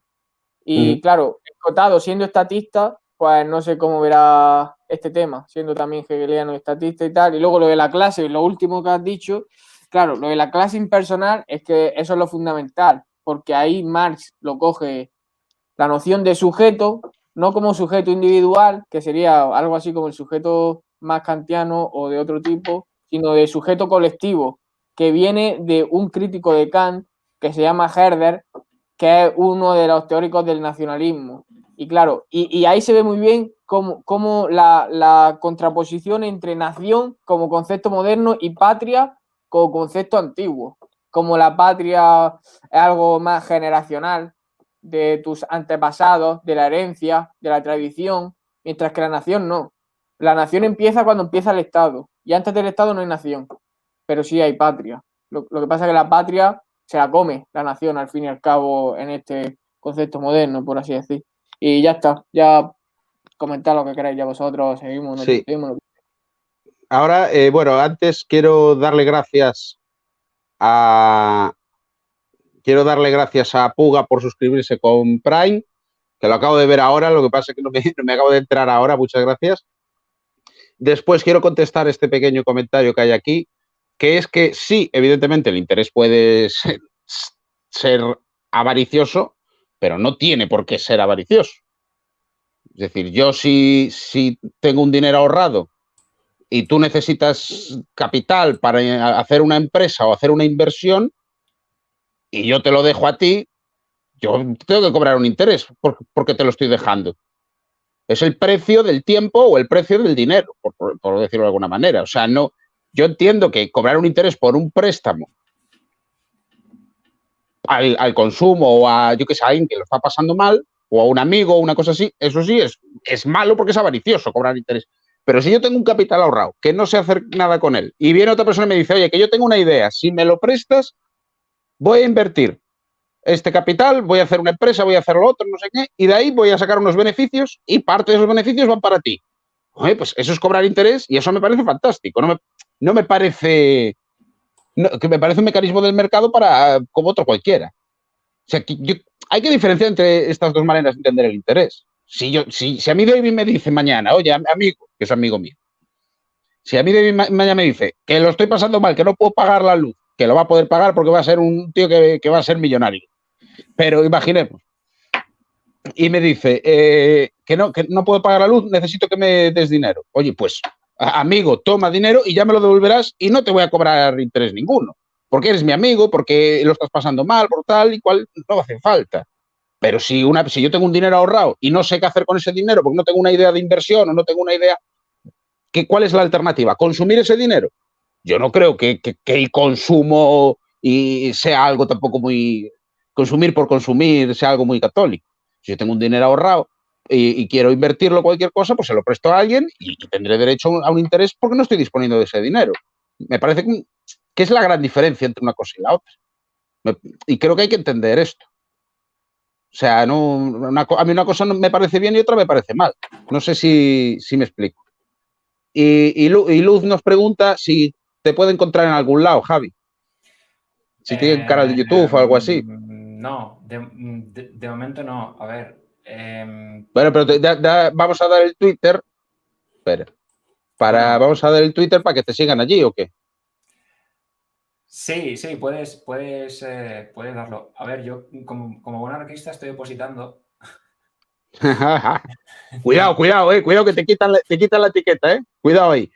Y claro, Escotado siendo estatista, pues no sé cómo verá este tema, siendo también hegeliano estatista y tal. Y luego lo de la clase, lo último que has dicho, claro, lo de la clase impersonal es que eso es lo fundamental, porque ahí Marx lo coge la noción de sujeto, no como sujeto individual, que sería algo así como el sujeto más kantiano o de otro tipo, sino de sujeto colectivo, que viene de un crítico de Kant que se llama Herder, que es uno de los teóricos del nacionalismo. Y claro, y ahí se ve muy bien cómo la contraposición entre nación como concepto moderno y patria como concepto antiguo. Como la patria es algo más generacional, de tus antepasados, de la herencia, de la tradición, mientras que la nación no. La nación empieza cuando empieza el Estado, y antes del Estado no hay nación, pero sí hay patria. Lo que pasa es que la patria se la come la nación, al fin y al cabo, en este concepto moderno, por así decir. Y ya está, ya comentad lo que queráis ya vosotros, seguimos. Sí. Ahora, bueno, antes quiero darle gracias a Puga por suscribirse con Prime, que lo acabo de ver ahora, lo que pasa es que no me acabo de entrar ahora, muchas gracias. Después quiero contestar este pequeño comentario que hay aquí, que es que sí, evidentemente el interés puede ser avaricioso, pero no tiene por qué ser avaricioso. Es decir, yo si tengo un dinero ahorrado y tú necesitas capital para hacer una empresa o hacer una inversión y yo te lo dejo a ti, yo tengo que cobrar un interés porque te lo estoy dejando. Es el precio del tiempo o el precio del dinero, por decirlo de alguna manera. O sea, no, yo entiendo que cobrar un interés por un préstamo al consumo o a, yo que sé, a alguien que lo está pasando mal, o a un amigo o una cosa así, eso sí es malo porque es avaricioso cobrar interés. Pero si yo tengo un capital ahorrado, que no sé hacer nada con él, y viene otra persona y me dice, oye, que yo tengo una idea, si me lo prestas, voy a invertir este capital, voy a hacer una empresa, voy a hacer lo otro, no sé qué, y de ahí voy a sacar unos beneficios y parte de esos beneficios van para ti. Oye, pues eso es cobrar interés y eso me parece fantástico. No me parece... que me parece un mecanismo del mercado para como otro cualquiera. O sea, hay que diferenciar entre estas dos maneras de entender el interés. Si a mí David me dice mañana, oye, amigo, que es amigo mío, si a mí David mañana me dice que lo estoy pasando mal, que no puedo pagar la luz, que lo va a poder pagar porque va a ser un tío que va a ser millonario. Pero imaginemos, y me dice que no puedo pagar la luz, necesito que me des dinero. Oye, pues, amigo, toma dinero y ya me lo devolverás y no te voy a cobrar interés ninguno. Porque eres mi amigo, porque lo estás pasando mal, por tal y cual, no hace falta. Pero si yo tengo un dinero ahorrado y no sé qué hacer con ese dinero porque no tengo una idea de inversión o no tengo una idea, ¿cuál es la alternativa? ¿Consumir ese dinero? Yo no creo que el consumo sea algo tampoco muy... Consumir por consumir sea algo muy católico. Si yo tengo un dinero ahorrado y quiero invertirlo en cualquier cosa, pues se lo presto a alguien y tendré derecho a un interés porque no estoy disponiendo de ese dinero. Me parece que es la gran diferencia entre una cosa y la otra. Y creo que hay que entender esto. O sea, a mí una cosa me parece bien y otra me parece mal. No sé si me explico. Y Luz nos pregunta si te puede encontrar en algún lado, Javi. Si tiene un canal de YouTube o algo así. No, de momento no. A ver. Bueno, pero vamos a dar el Twitter. Espera. Vamos a dar el Twitter para que te sigan allí, ¿o qué? Sí, puedes darlo. A ver, yo como buen anarquista estoy opositando. Cuidado, cuidado que te quitan la etiqueta, Cuidado ahí.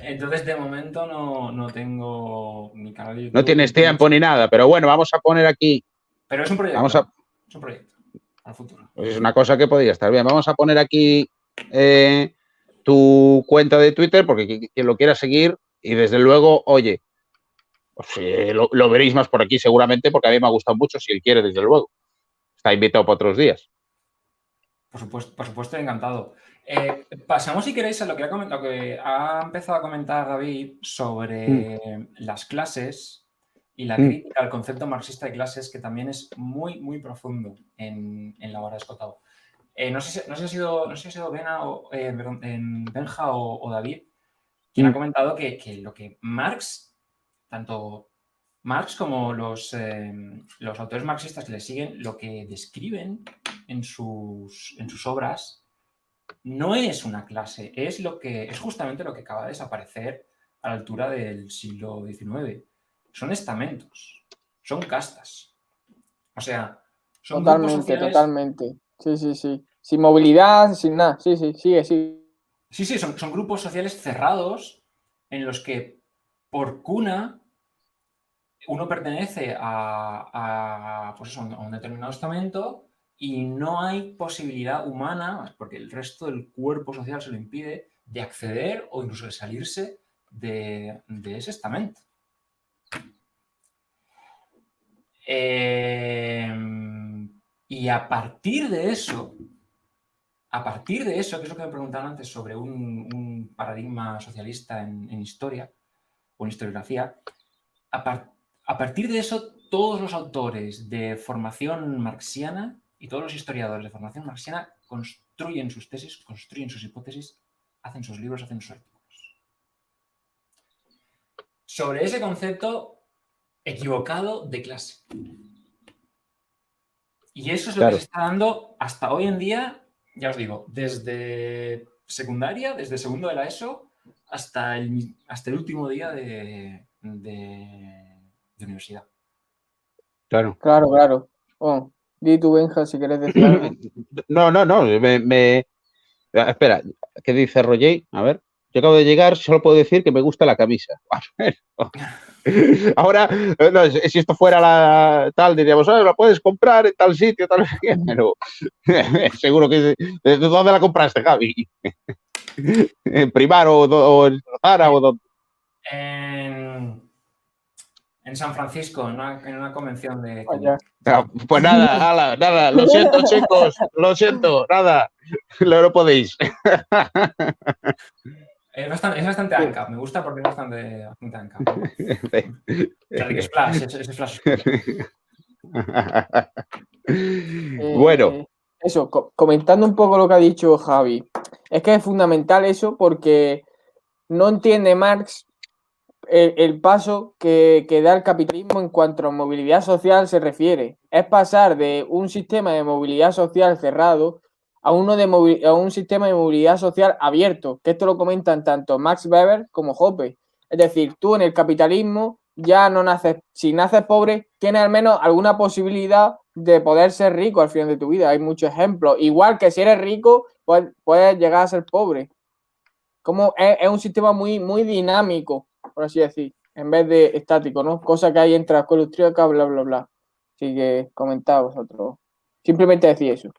Entonces, de momento no tengo ni canal de YouTube. No tienes ni tiempo Twitch, ni nada, pero bueno, vamos a poner aquí, pero es un vamos a, proyecto. Es un proyecto al futuro. pues es una cosa que podría estar bien. Vamos a poner aquí tu cuenta de Twitter, porque quien lo quiera seguir, y desde luego, oye, pues, lo veréis más por aquí seguramente, porque a mí me ha gustado mucho, si él quiere, desde luego. Está invitado para otros días. Por supuesto, encantado. Pasamos, si queréis, a lo que ha empezado a comentar David sobre las clases y la crítica al concepto marxista de clases, que también es muy, muy profundo en la obra de Escotado. No sé si ha sido Benja o David quien ha comentado que lo que tanto Marx como los autores marxistas que le siguen, lo que describen en sus obras no es una clase, es justamente lo que acaba de desaparecer a la altura del siglo XIX. Son estamentos, son castas. O sea, son grupos sociales. Totalmente. Sí. Sin movilidad, sin nada. Sí, sigue. Sí, son grupos sociales cerrados en los que por cuna uno pertenece a un determinado estamento y no hay posibilidad humana, porque el resto del cuerpo social se lo impide, de acceder o incluso de salirse de ese estamento. Y a partir de eso, que es lo que me preguntaban antes sobre un paradigma socialista en historia o en historiografía, a partir de eso, todos los autores de formación marxiana y todos los historiadores de formación marxiana construyen sus tesis, construyen sus hipótesis, hacen sus libros, hacen sus artículos. Sobre ese concepto equivocado de clase. Y eso es lo que se está dando hasta hoy en día, ya os digo, desde secundaria, desde segundo de la ESO, hasta el último día de universidad. Claro. Oh, di tú, Benja, si quieres decir algo. No. Espera, ¿qué dice Roger? A ver, yo acabo de llegar, solo puedo decir que me gusta la camisa. Ahora, no, si esto fuera la tal, diríamos, la puedes comprar en tal sitio, tal, pero seguro que ¿de dónde la compraste, Javi? ¿En Primar o en Zara o dónde? En San Francisco, en una convención de cómics. Pues nada, lo siento, chicos, nada, lo podéis. Es bastante ANCAP, me gusta porque es bastante ANCAP, ¿no? Es Flash, es Flash. Bueno. Eso, comentando un poco lo que ha dicho Javi, es que es fundamental eso porque no entiende Marx el paso que da el capitalismo en cuanto a movilidad social se refiere. Es pasar de un sistema de movilidad social cerrado a un sistema de movilidad social abierto, que esto lo comentan tanto Max Weber como Hoppe. Es decir, tú en el capitalismo ya no naces, si naces pobre, tienes al menos alguna posibilidad de poder ser rico al final de tu vida. Hay muchos ejemplos. Igual que si eres rico, puedes llegar a ser pobre. Como es un sistema muy, muy dinámico, por así decir, en vez de estático, ¿no? Cosa que hay entre la escuela austríaca, bla, bla, bla. Así que comentad vosotros. Simplemente decir eso.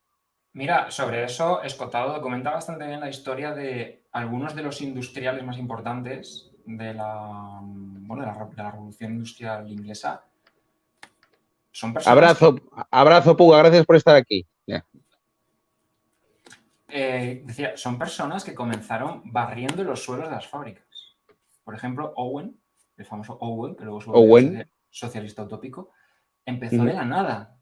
Mira, sobre eso, Escotado documenta bastante bien la historia de algunos de los industriales más importantes de la revolución industrial inglesa. Son personas abrazo, Puga, gracias por estar aquí. Decía, son personas que comenzaron barriendo los suelos de las fábricas. Por ejemplo, Owen, el famoso Owen, que luego se volvió socialista utópico, empezó de la nada.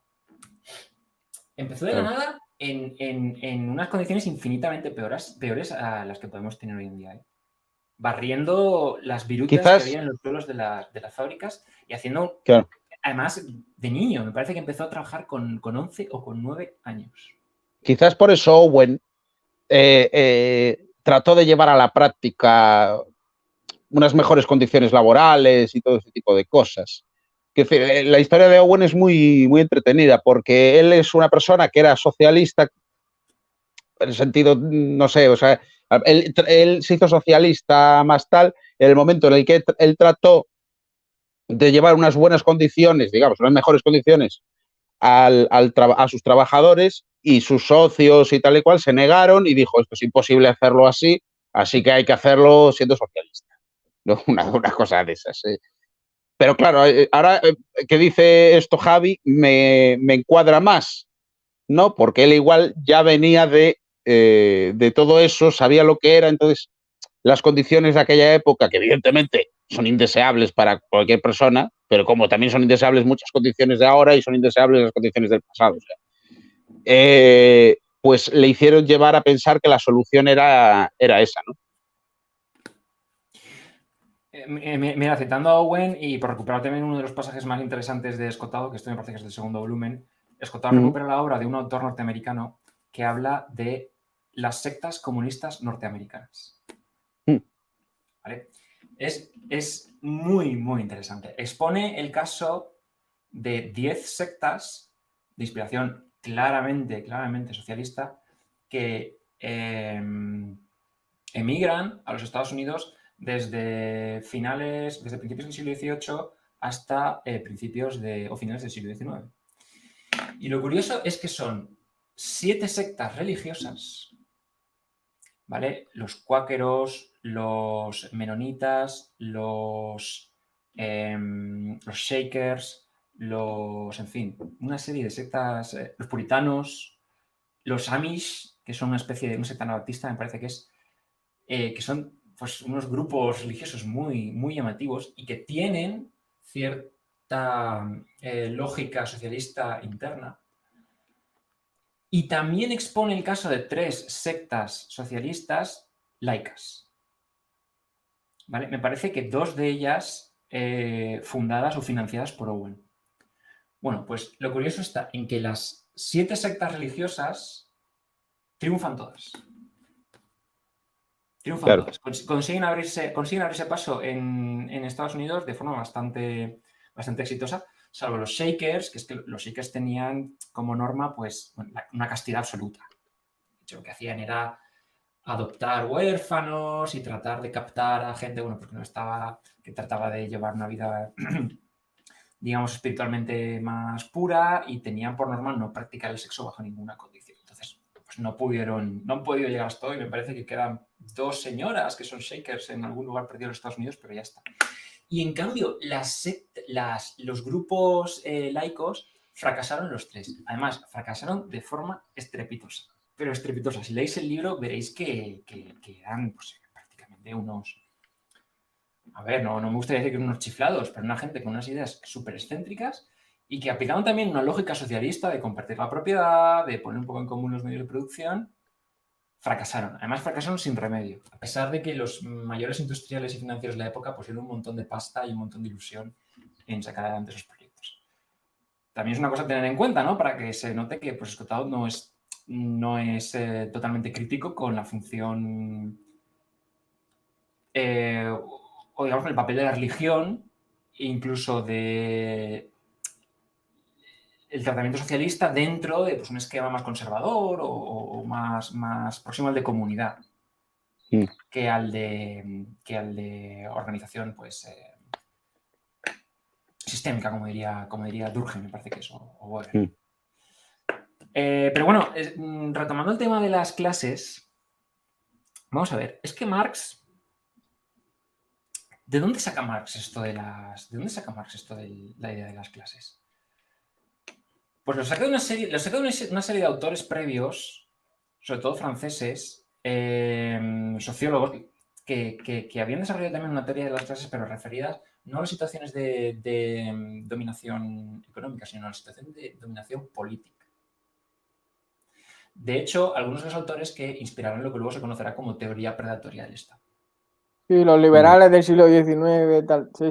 Empezó de la nada en unas condiciones infinitamente peores a las que podemos tener hoy en día. Barriendo las virutas que había en los suelos de las fábricas y haciendo, además, de niño. Me parece que empezó a trabajar con 11 o con 9 años. Quizás por eso Owen trató de llevar a la práctica unas mejores condiciones laborales y todo ese tipo de cosas. La historia de Owen es muy, muy entretenida porque él es una persona que era socialista en el sentido, no sé, o sea, Él se hizo socialista más tal, en el momento en el que él trató de llevar unas buenas condiciones, digamos, unas mejores condiciones a sus trabajadores, y sus socios y tal y cual se negaron y dijo, esto es imposible hacerlo así que hay que hacerlo siendo socialista. ¿No? Una cosa de esas. Pero claro, ahora que dice esto Javi, me encuadra más, ¿no? Porque él igual ya venía de todo eso, sabía lo que era, entonces las condiciones de aquella época, que evidentemente son indeseables para cualquier persona, pero como también son indeseables muchas condiciones de ahora y son indeseables las condiciones del pasado. O sea, pues le hicieron llevar a pensar que la solución era esa, ¿no? Mira, citando a Owen y por recuperar también uno de los pasajes más interesantes de Escotado, que esto me parece que es del segundo volumen, Escotado recupera la obra de un autor norteamericano que habla de las sectas comunistas norteamericanas. ¿Vale? Es muy, muy interesante. Expone el caso de 10 sectas de inspiración claramente socialista que emigran a los Estados Unidos desde principios del siglo XVIII hasta principios o finales del siglo XIX. Y lo curioso es que son 7 sectas religiosas, ¿vale? Los cuáqueros, los menonitas, los Shakers, en fin, una serie de sectas, los puritanos, los Amish, que son una especie de una secta anabaptista, me parece que son pues, unos grupos religiosos muy, muy llamativos y que tienen cierta lógica socialista interna. Y también expone el caso de 3 sectas socialistas laicas. ¿Vale? Me parece que 2 de ellas fundadas o financiadas por Owen. Bueno, pues lo curioso está en que las 7 sectas religiosas triunfan todas. Triunfan Claro. todas. Consiguen abrirse paso en Estados Unidos de forma bastante exitosa, salvo los Shakers, que es que los Shakers tenían como norma pues, una castidad absoluta. De hecho, lo que hacían era adoptar huérfanos y tratar de captar a gente, bueno, porque que trataba de llevar una vida, digamos, espiritualmente más pura, y tenían por norma no practicar el sexo bajo ninguna condición. Entonces, pues no han podido llegar hasta hoy. Me parece que quedan 2 señoras que son Shakers en algún lugar perdido en los Estados Unidos, pero ya está. Y en cambio, los grupos laicos fracasaron los 3. Además, fracasaron de forma estrepitosa. Pero estrepitosa. Si leéis el libro, veréis que eran pues, prácticamente unos... A ver, no me gustaría decir que unos chiflados, pero una gente con unas ideas súper excéntricas y que aplicaban también una lógica socialista de compartir la propiedad, de poner un poco en común los medios de producción. Fracasaron. Además, fracasaron sin remedio. A pesar de que los mayores industriales y financieros de la época pusieron un montón de pasta y un montón de ilusión en sacar adelante esos proyectos. También es una cosa a tener en cuenta, ¿no? Para que se note que pues, Escotado no es totalmente crítico con la función o digamos el papel de la religión, incluso de el tratamiento socialista dentro de pues, un esquema más conservador o más próximo al de comunidad que al de organización pues sistémica, como diría Durkheim, me parece que es, o Weber. Pero bueno, retomando el tema de las clases, vamos a ver, es que Marx... ¿De dónde saca Marx esto de la idea de las clases? Pues lo saca de una serie de autores previos, sobre todo franceses, sociólogos, que habían desarrollado también una teoría de las clases, pero referidas no a las situaciones de dominación económica, sino a la situación de dominación política. De hecho, algunos de los autores que inspiraron lo que luego se conocerá como teoría predatoria del Estado. Sí, los liberales del siglo XIX, tal, sí.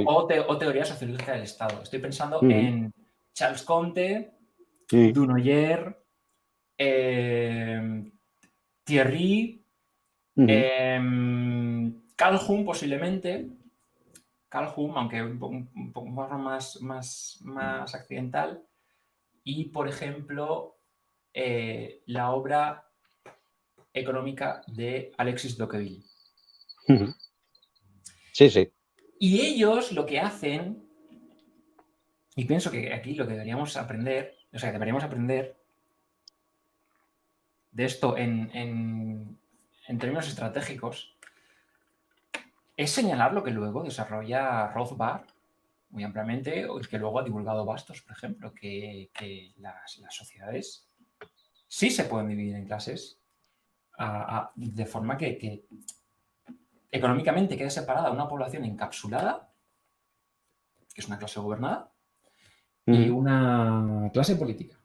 O teoría sociológica del Estado. Estoy pensando en Charles Comte, Dunoyer, Thierry, Calhoun posiblemente. Calhoun, aunque un poco más accidental. Y, por ejemplo, la obra económica de Alexis Tocqueville. Sí, sí. Y ellos lo que hacen, y pienso que aquí lo que deberíamos aprender, o sea, deberíamos aprender de esto en términos estratégicos, es señalar lo que luego desarrolla Rothbard muy ampliamente, o que luego ha divulgado Bastos, por ejemplo, que las sociedades sí se pueden dividir en clases de forma que económicamente quede separada una población encapsulada, que es una clase gobernada, y una clase política.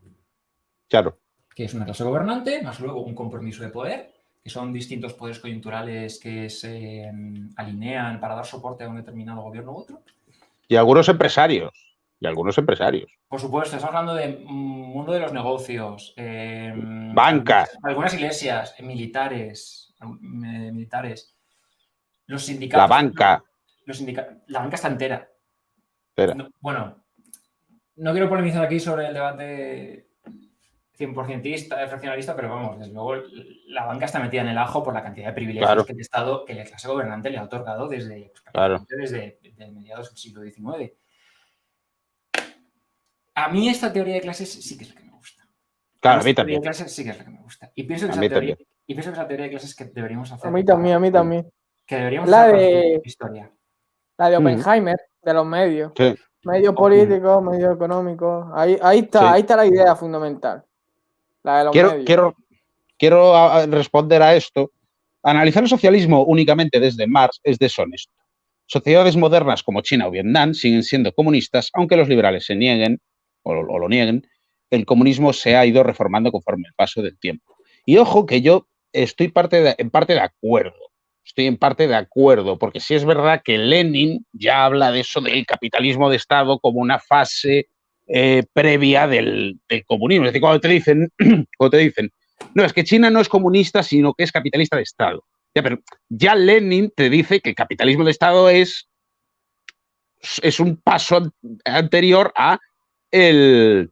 Claro. Que es una clase gobernante, más luego un compromiso de poder, que son distintos poderes coyunturales que se alinean para dar soporte a un determinado gobierno u otro. Y algunos empresarios. Por supuesto, estamos hablando del mundo de los negocios, Banca. algunas iglesias, militares, los sindicatos. La banca. La banca está entera. Espera. No, bueno, no quiero polemizar aquí sobre el debate 100%ista, fraccionalista, pero vamos, desde luego la banca está metida en el ajo por la cantidad de privilegios que el Estado, que la clase gobernante le ha otorgado desde mediados del siglo XIX. A mí esta teoría de clases sí que es la que me gusta. Claro, a mí también. Sí que es la que me gusta. Y pienso que esa teoría de clases que deberíamos hacer. A mí también. Que deberíamos hacer de historia. La de Oppenheimer, de los medios. Sí. Medios políticos, medios económicos. Ahí está la idea fundamental. La de los medios. Quiero responder a esto. Analizar el socialismo únicamente desde Marx es deshonesto. Sociedades modernas como China o Vietnam siguen siendo comunistas, aunque los liberales se nieguen o lo nieguen. El comunismo se ha ido reformando conforme el paso del tiempo. Y ojo que yo estoy en parte de acuerdo. Estoy en parte de acuerdo, porque sí es verdad que Lenin ya habla de eso del capitalismo de Estado como una fase previa del comunismo. Es decir, cuando te dicen, no, es que China no es comunista, sino que es capitalista de Estado. Ya, pero ya Lenin te dice que el capitalismo de Estado es un paso anterior a el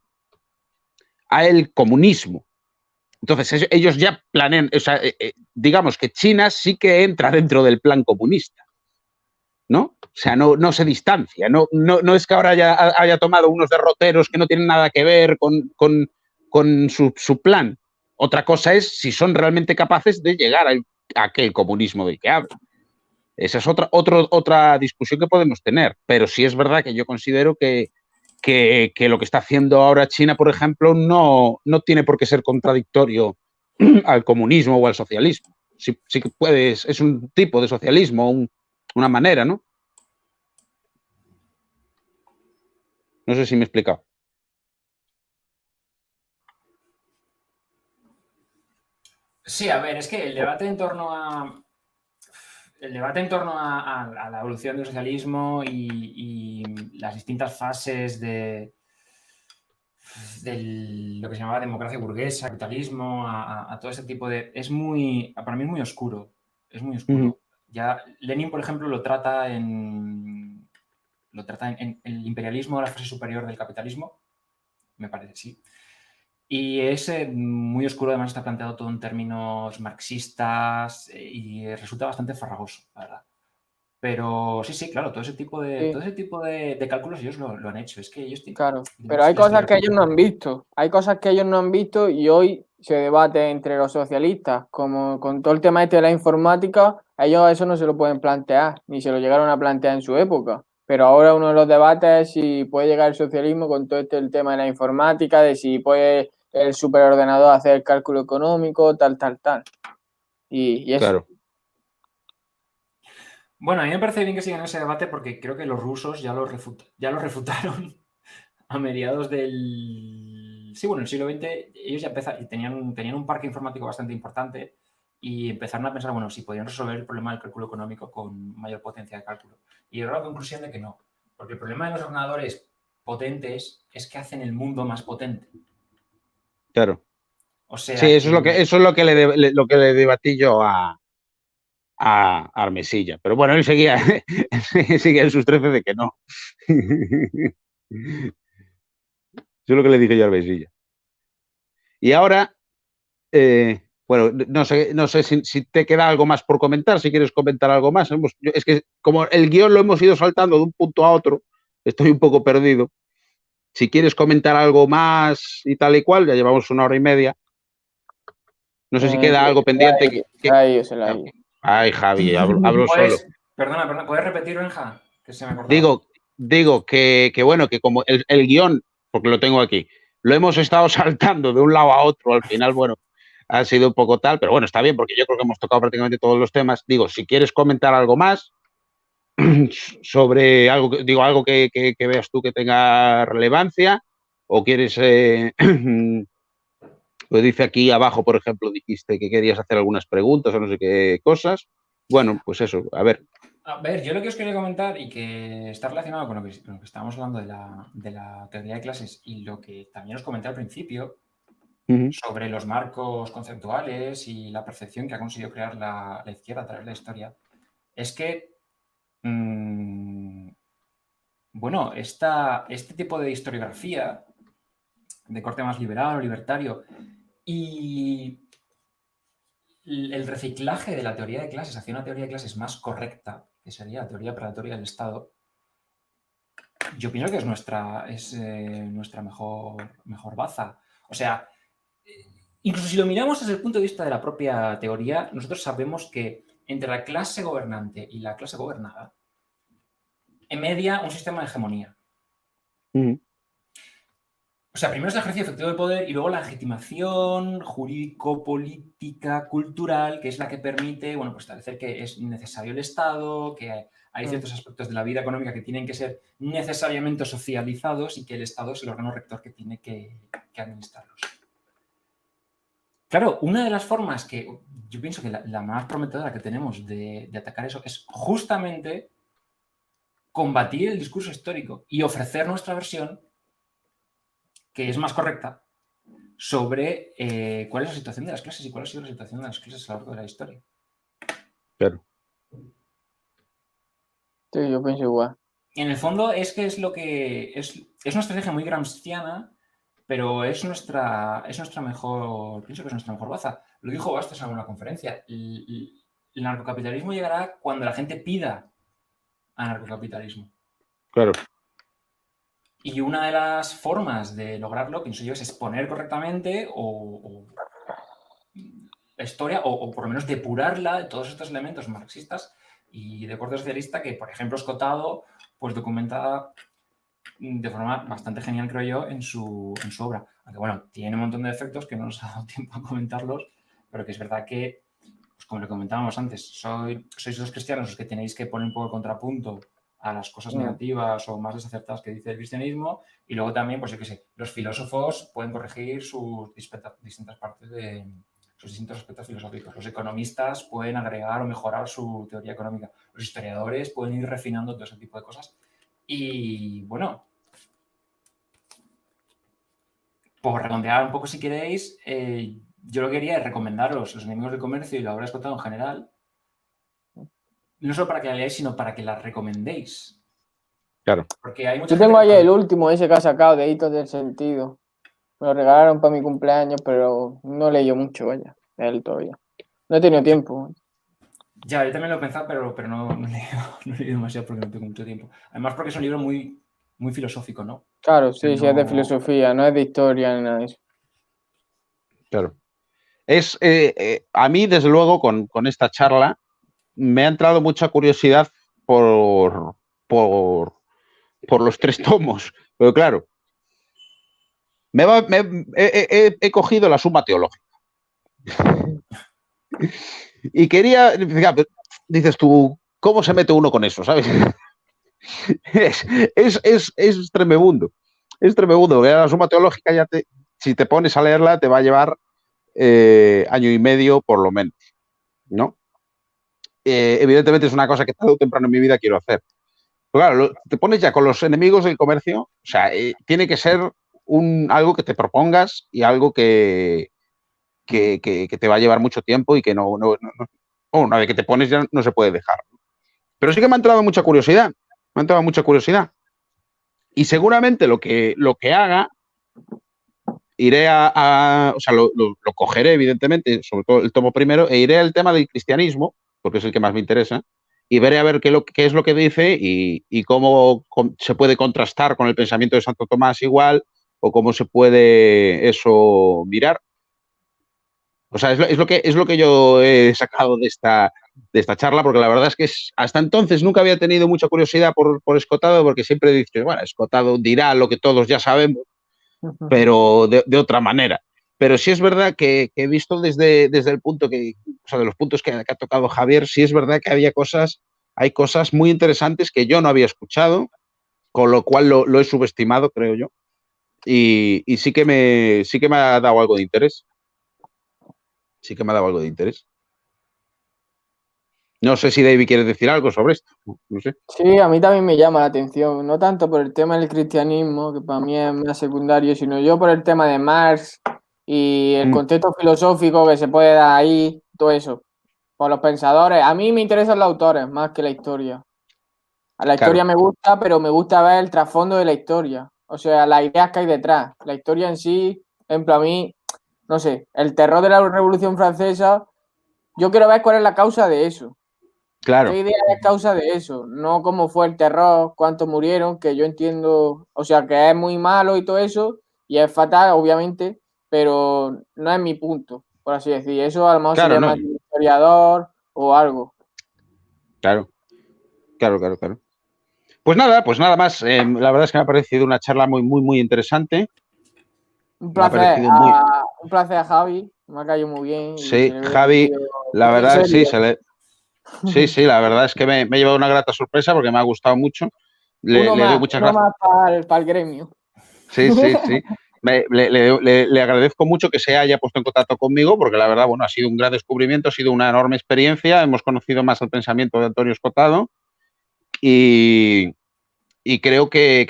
comunismo. Entonces, ellos ya planean, o sea, digamos que China sí que entra dentro del plan comunista, ¿no? O sea, no se distancia, no es que ahora haya tomado unos derroteros que no tienen nada que ver con su plan. Otra cosa es si son realmente capaces de llegar a aquel comunismo del que hablan. Esa es otra discusión que podemos tener, pero sí es verdad que yo considero que lo que está haciendo ahora China, por ejemplo, no tiene por qué ser contradictorio al comunismo o al socialismo. Sí que puedes, es un tipo de socialismo, una manera, ¿no? No sé si me he explicado. Sí, a ver, es que el debate en torno a la evolución del socialismo y las distintas fases de lo que se llamaba democracia burguesa, capitalismo, a todo ese tipo de... para mí es muy oscuro. Es muy oscuro. Ya Lenin, por ejemplo, lo trata en el imperialismo, la fase superior del capitalismo, me parece, sí. Y es muy oscuro, además está planteado todo en términos marxistas y resulta bastante farragoso, la verdad. Pero sí, claro, todo ese tipo de cálculos ellos lo han hecho. Es que ellos claro, pero hay cosas que ellos no han visto. Hay cosas que ellos no han visto y hoy se debate entre los socialistas, como con todo el tema este de la informática, ellos eso no se lo pueden plantear, ni se lo llegaron a plantear en su época. Pero ahora uno de los debates es si puede llegar el socialismo con todo el tema de la informática, de si puede el superordenador hacer el cálculo económico, tal. Y eso. Claro. Bueno, a mí me parece bien que sigan ese debate porque creo que los rusos ya lo refutaron a mediados del... Sí, bueno, el siglo XX ellos ya tenían un parque informático bastante importante y empezaron a pensar, bueno, si podían resolver el problema del cálculo económico con mayor potencia de cálculo. Y llegaron a la conclusión de que no, porque el problema de los ordenadores potentes es que hacen el mundo más potente. Claro. O sea, sí, eso es lo que le debatí yo a Armesilla. Pero bueno, él seguía en sus 13 de que no. Eso es lo que le dije yo a Armesilla. Y ahora, Bueno, no sé si te queda algo más por comentar, si quieres comentar algo más. Es que como el guión lo hemos ido saltando de un punto a otro, estoy un poco perdido. Si quieres comentar algo más y tal y cual, ya llevamos 1 hora y media. No sé si queda algo pendiente. Se la he. Ay, Javi, hablo solo. Perdona, ¿puedes repetir, Benja? Que se me ha cortado. Digo que bueno, que como el guión, porque lo tengo aquí, lo hemos estado saltando de un lado a otro, al final, bueno, ha sido un poco tal, pero bueno, está bien, porque yo creo que hemos tocado prácticamente todos los temas. Digo, si quieres comentar algo más sobre algo, algo que veas tú que tenga relevancia, o quieres, lo dice aquí abajo, por ejemplo, dijiste que querías hacer algunas preguntas o no sé qué cosas. Bueno, pues eso, a ver. A ver, yo lo que os quería comentar y que está relacionado con lo que estábamos hablando de la teoría de clases y lo que también os comenté al principio sobre los marcos conceptuales y la percepción que ha conseguido crear la izquierda a través de la historia, es que, bueno, este tipo de historiografía de corte más liberal o libertario y el reciclaje de la teoría de clases hacia una teoría de clases más correcta, que sería la teoría predatoria del Estado, yo pienso que es nuestra mejor baza. O sea, incluso si lo miramos desde el punto de vista de la propia teoría, nosotros sabemos que entre la clase gobernante y la clase gobernada, en media un sistema de hegemonía. O sea, primero es el ejercicio efectivo del poder y luego la legitimación jurídico-política, cultural, que es la que permite, bueno, pues establecer que es necesario el Estado, que hay ciertos aspectos de la vida económica que tienen que ser necesariamente socializados y que el Estado es el órgano rector que tiene que administrarlos. Claro, una de las formas que yo pienso que la más prometedora que tenemos de atacar eso es justamente combatir el discurso histórico y ofrecer nuestra versión, que es más correcta, sobre cuál es la situación de las clases y cuál ha sido la situación de las clases a lo largo de la historia. Claro. Sí, yo pienso igual. En el fondo es que es lo que es una estrategia muy gramsciana, pero es nuestra mejor, pienso que es nuestra mejor baza. Lo dijo Bastos en alguna conferencia. El narcocapitalismo llegará cuando la gente pida anarcocapitalismo. Claro. Y una de las formas de lograrlo, pienso yo, es exponer correctamente la historia o por lo menos depurarla de todos estos elementos marxistas y de corte socialista que, por ejemplo, Escotado pues documenta de forma bastante genial, creo yo, en su obra. Aunque, bueno, tiene un montón de defectos que no nos ha dado tiempo a comentarlos, pero que es verdad que, pues como le comentábamos antes, sois los cristianos los que tenéis que poner un poco de contrapunto a las cosas negativas o más desacertadas que dice el cristianismo, y luego también, pues yo qué sé, los filósofos pueden corregir sus distintas partes de sus distintos aspectos filosóficos. Los economistas pueden agregar o mejorar su teoría económica. Los historiadores pueden ir refinando todo ese tipo de cosas. Y bueno, por redondear un poco si queréis, yo lo que quería es recomendaros Los enemigos del comercio y la obra de Escotado en general, no solo para que la leáis, sino para que la recomendéis. Claro. Porque hay mucha Yo tengo ahí el último, ese que ha sacado de Hitos del Sentido. Me lo regalaron para mi cumpleaños, pero no he leído mucho, vaya, de él todavía. No he tenido tiempo. Ya, yo también lo he pensado, pero no he leído demasiado porque no tengo mucho tiempo. Además porque es un libro muy, muy filosófico, ¿no? Claro, sí, sí, es de filosofía, no es de historia ni nada de eso. Claro. A mí, desde luego, con esta charla, me ha entrado mucha curiosidad por los 3 tomos. Pero claro, he cogido la Suma Teológica. Y quería, dices tú, ¿cómo se mete uno con eso? ¿Sabes? Es tremebundo. Es tremebundo. La Suma Teológica si te pones a leerla, te va a llevar año y medio por lo menos, ¿no? Evidentemente es una cosa que tarde o temprano en mi vida quiero hacer. Pero claro, te pones ya con los enemigos del comercio, o sea, tiene que ser algo que te propongas y algo que te va a llevar mucho tiempo y que una vez que te pones ya no se puede dejar. Pero sí que me ha entrado mucha curiosidad, Y seguramente lo que haga iré o sea, lo cogeré, evidentemente, sobre todo el tomo primero, e iré al tema del cristianismo, porque es el que más me interesa, y veré a ver qué es lo que dice y cómo se puede contrastar con el pensamiento de Santo Tomás igual, o cómo se puede eso mirar. O sea, es lo que yo he sacado de esta charla, porque la verdad es que hasta entonces nunca había tenido mucha curiosidad por Escotado, porque siempre dices, bueno, Escotado dirá lo que todos ya sabemos, pero de otra manera. Pero sí es verdad que he visto desde el punto o sea, de los puntos que ha tocado Javier, sí es verdad que hay cosas muy interesantes que yo no había escuchado, con lo cual lo he subestimado, creo yo. Y sí que me ha dado algo de interés. Sí que me ha dado algo de interés. No sé si David quiere decir algo sobre esto. No sé. Sí, a mí también me llama la atención, no tanto por el tema del cristianismo, que para mí es más secundario, sino yo por el tema de Marx y el contexto filosófico que se puede dar ahí, todo eso. Por los pensadores. A mí me interesan los autores más que la historia. A la historia me gusta, pero me gusta ver el trasfondo de la historia. O sea, las ideas que hay detrás. La historia en sí, por ejemplo, a mí, no sé, el terror de la Revolución Francesa, yo quiero ver cuál es la causa de eso. Claro. ¿Qué idea es causa de eso? No cómo fue el terror, cuántos murieron, que yo entiendo, o sea, que es muy malo y todo eso, y es fatal, obviamente, pero no es mi punto, por así decir. Eso a lo mejor sería más un historiador o algo. Claro. Pues nada más. La verdad es que me ha parecido una charla muy, muy, muy interesante. Un placer, a Javi, me ha caído muy bien. Sí, Javi, la verdad, sí, sí, la verdad es que me he llevado una grata sorpresa porque me ha gustado mucho. Le doy muchas gracias. Uno más para el gremio. Sí. Le agradezco mucho que se haya puesto en contacto conmigo porque la verdad, bueno, ha sido un gran descubrimiento, ha sido una enorme experiencia. Hemos conocido más el pensamiento de Antonio Escotado y creo que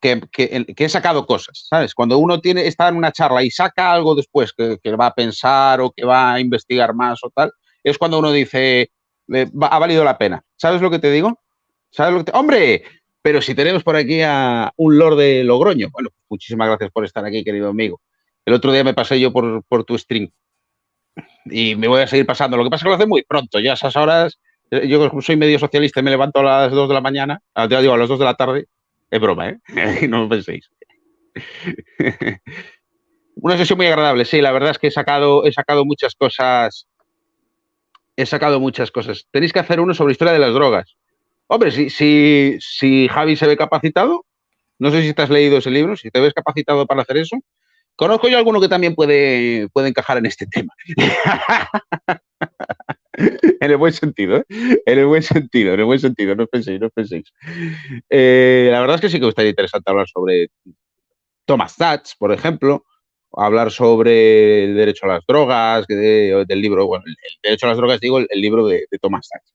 he sacado cosas, ¿sabes? Cuando uno está en una charla y saca algo después que va a pensar o que va a investigar más o tal, es cuando uno dice, ha valido la pena. ¿Sabes lo que te digo? ¡Hombre! Pero si tenemos por aquí a un Lord de Logroño. Bueno, muchísimas gracias por estar aquí, querido amigo. El otro día me pasé yo por tu stream y me voy a seguir pasando. Lo que pasa es que lo hace muy pronto. Ya a esas horas, yo soy medio socialista y me levanto a las 2 de la mañana, digo, a las 2 de la tarde. Es broma, ¿eh? No lo penséis. Una sesión muy agradable, sí. La verdad es que he sacado muchas cosas. Tenéis que hacer uno sobre historia de las drogas. Hombre, si Javi se ve capacitado, no sé si te has leído ese libro, si te ves capacitado para hacer eso, conozco yo alguno que también puede encajar en este tema. En el buen sentido, ¿eh? En el buen sentido, no os penséis. La verdad es que sí que me estaría interesante hablar sobre Thomas Sachs, por ejemplo, hablar sobre el derecho a las drogas, del libro, bueno, el derecho a las drogas, digo, el libro de Thomas Sachs,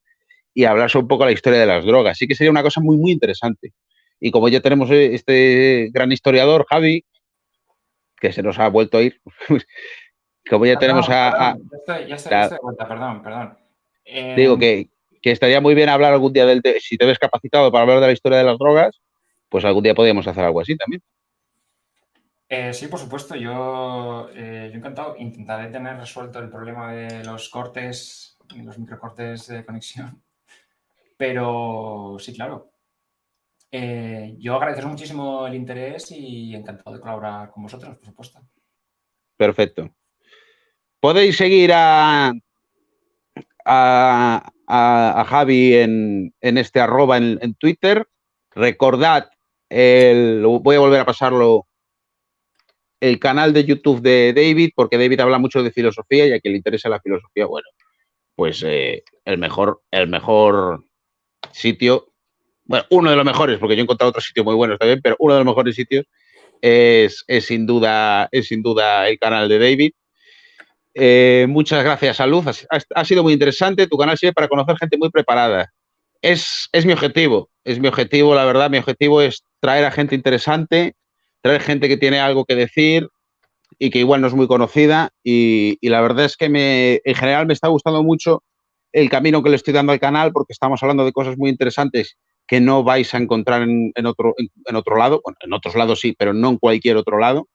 y hablar sobre un poco la historia de las drogas. Sí que sería una cosa muy, muy interesante. Y como ya tenemos este gran historiador, Javi, que se nos ha vuelto a ir, como ya tenemos ya estoy de vuelta, perdón. Digo que estaría muy bien hablar algún día si te ves capacitado para hablar de la historia de las drogas, pues algún día podríamos hacer algo así también. Sí, por supuesto. Yo encantado. Intentaré tener resuelto el problema de los cortes, los microcortes de conexión. Pero sí, claro. Yo agradezco muchísimo el interés y encantado de colaborar con vosotros, por supuesto. Perfecto. Podéis seguir a Javi en este @ en Twitter. Recordad, voy a volver a pasarlo, el canal de YouTube de David, porque David habla mucho de filosofía y a quien le interesa la filosofía, bueno, pues el mejor sitio, bueno, uno de los mejores, porque yo he encontrado otros sitios muy buenos también, pero uno de los mejores sitios es sin duda el canal de David. Muchas gracias, Salud. Ha sido muy interesante. Tu canal sirve para conocer gente muy preparada. Es mi objetivo, la verdad. Mi objetivo es traer a gente interesante, traer gente que tiene algo que decir y que igual no es muy conocida. Y la verdad es que en general me está gustando mucho el camino que le estoy dando al canal, porque estamos hablando de cosas muy interesantes que no vais a encontrar en otro lado. Bueno, en otros lados sí, pero no en cualquier otro lado.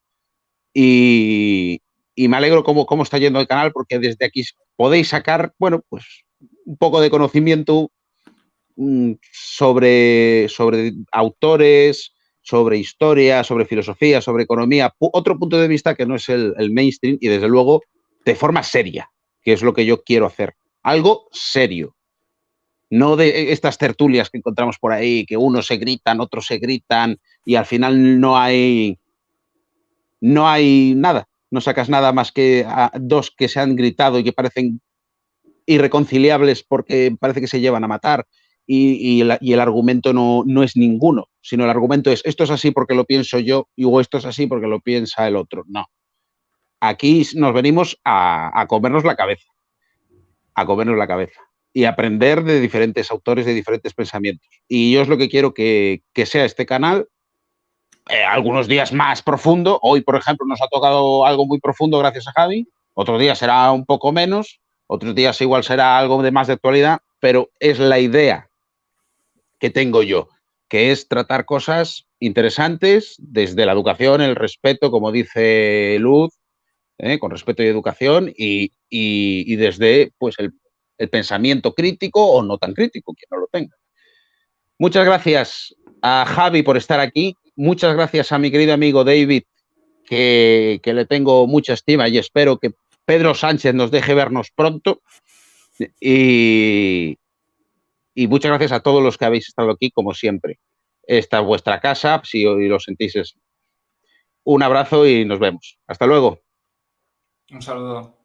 y me alegro cómo está yendo el canal, porque desde aquí podéis sacar, bueno, pues un poco de conocimiento sobre autores, sobre historia, sobre filosofía, sobre economía, otro punto de vista que no es el mainstream y desde luego de forma seria, que es lo que yo quiero hacer. Algo serio. No de estas tertulias que encontramos por ahí, que unos se gritan, otros se gritan y al final no hay nada. No sacas nada más que a dos que se han gritado y que parecen irreconciliables porque parece que se llevan a matar y el argumento no es ninguno, sino el argumento es esto es así porque lo pienso yo o esto es así porque lo piensa el otro. No. Aquí nos venimos a comernos la cabeza. A comernos la cabeza. Y aprender de diferentes autores, de diferentes pensamientos. Y yo es lo que quiero que sea este canal. Algunos días más profundo. Hoy, por ejemplo, nos ha tocado algo muy profundo gracias a Javi. Otros días será un poco menos. Otros días igual será algo de más de actualidad. Pero es la idea que tengo yo, que es tratar cosas interesantes desde la educación, el respeto, como dice Luz, con respeto y educación, y desde pues el pensamiento crítico o no tan crítico, quien no lo tenga. Muchas gracias a Javi por estar aquí. Muchas gracias a mi querido amigo David, que le tengo mucha estima y espero que Pedro Sánchez nos deje vernos pronto. Y muchas gracias a todos los que habéis estado aquí, como siempre. Esta es vuestra casa, si hoy lo sentís. Un abrazo y nos vemos. Hasta luego. Un saludo.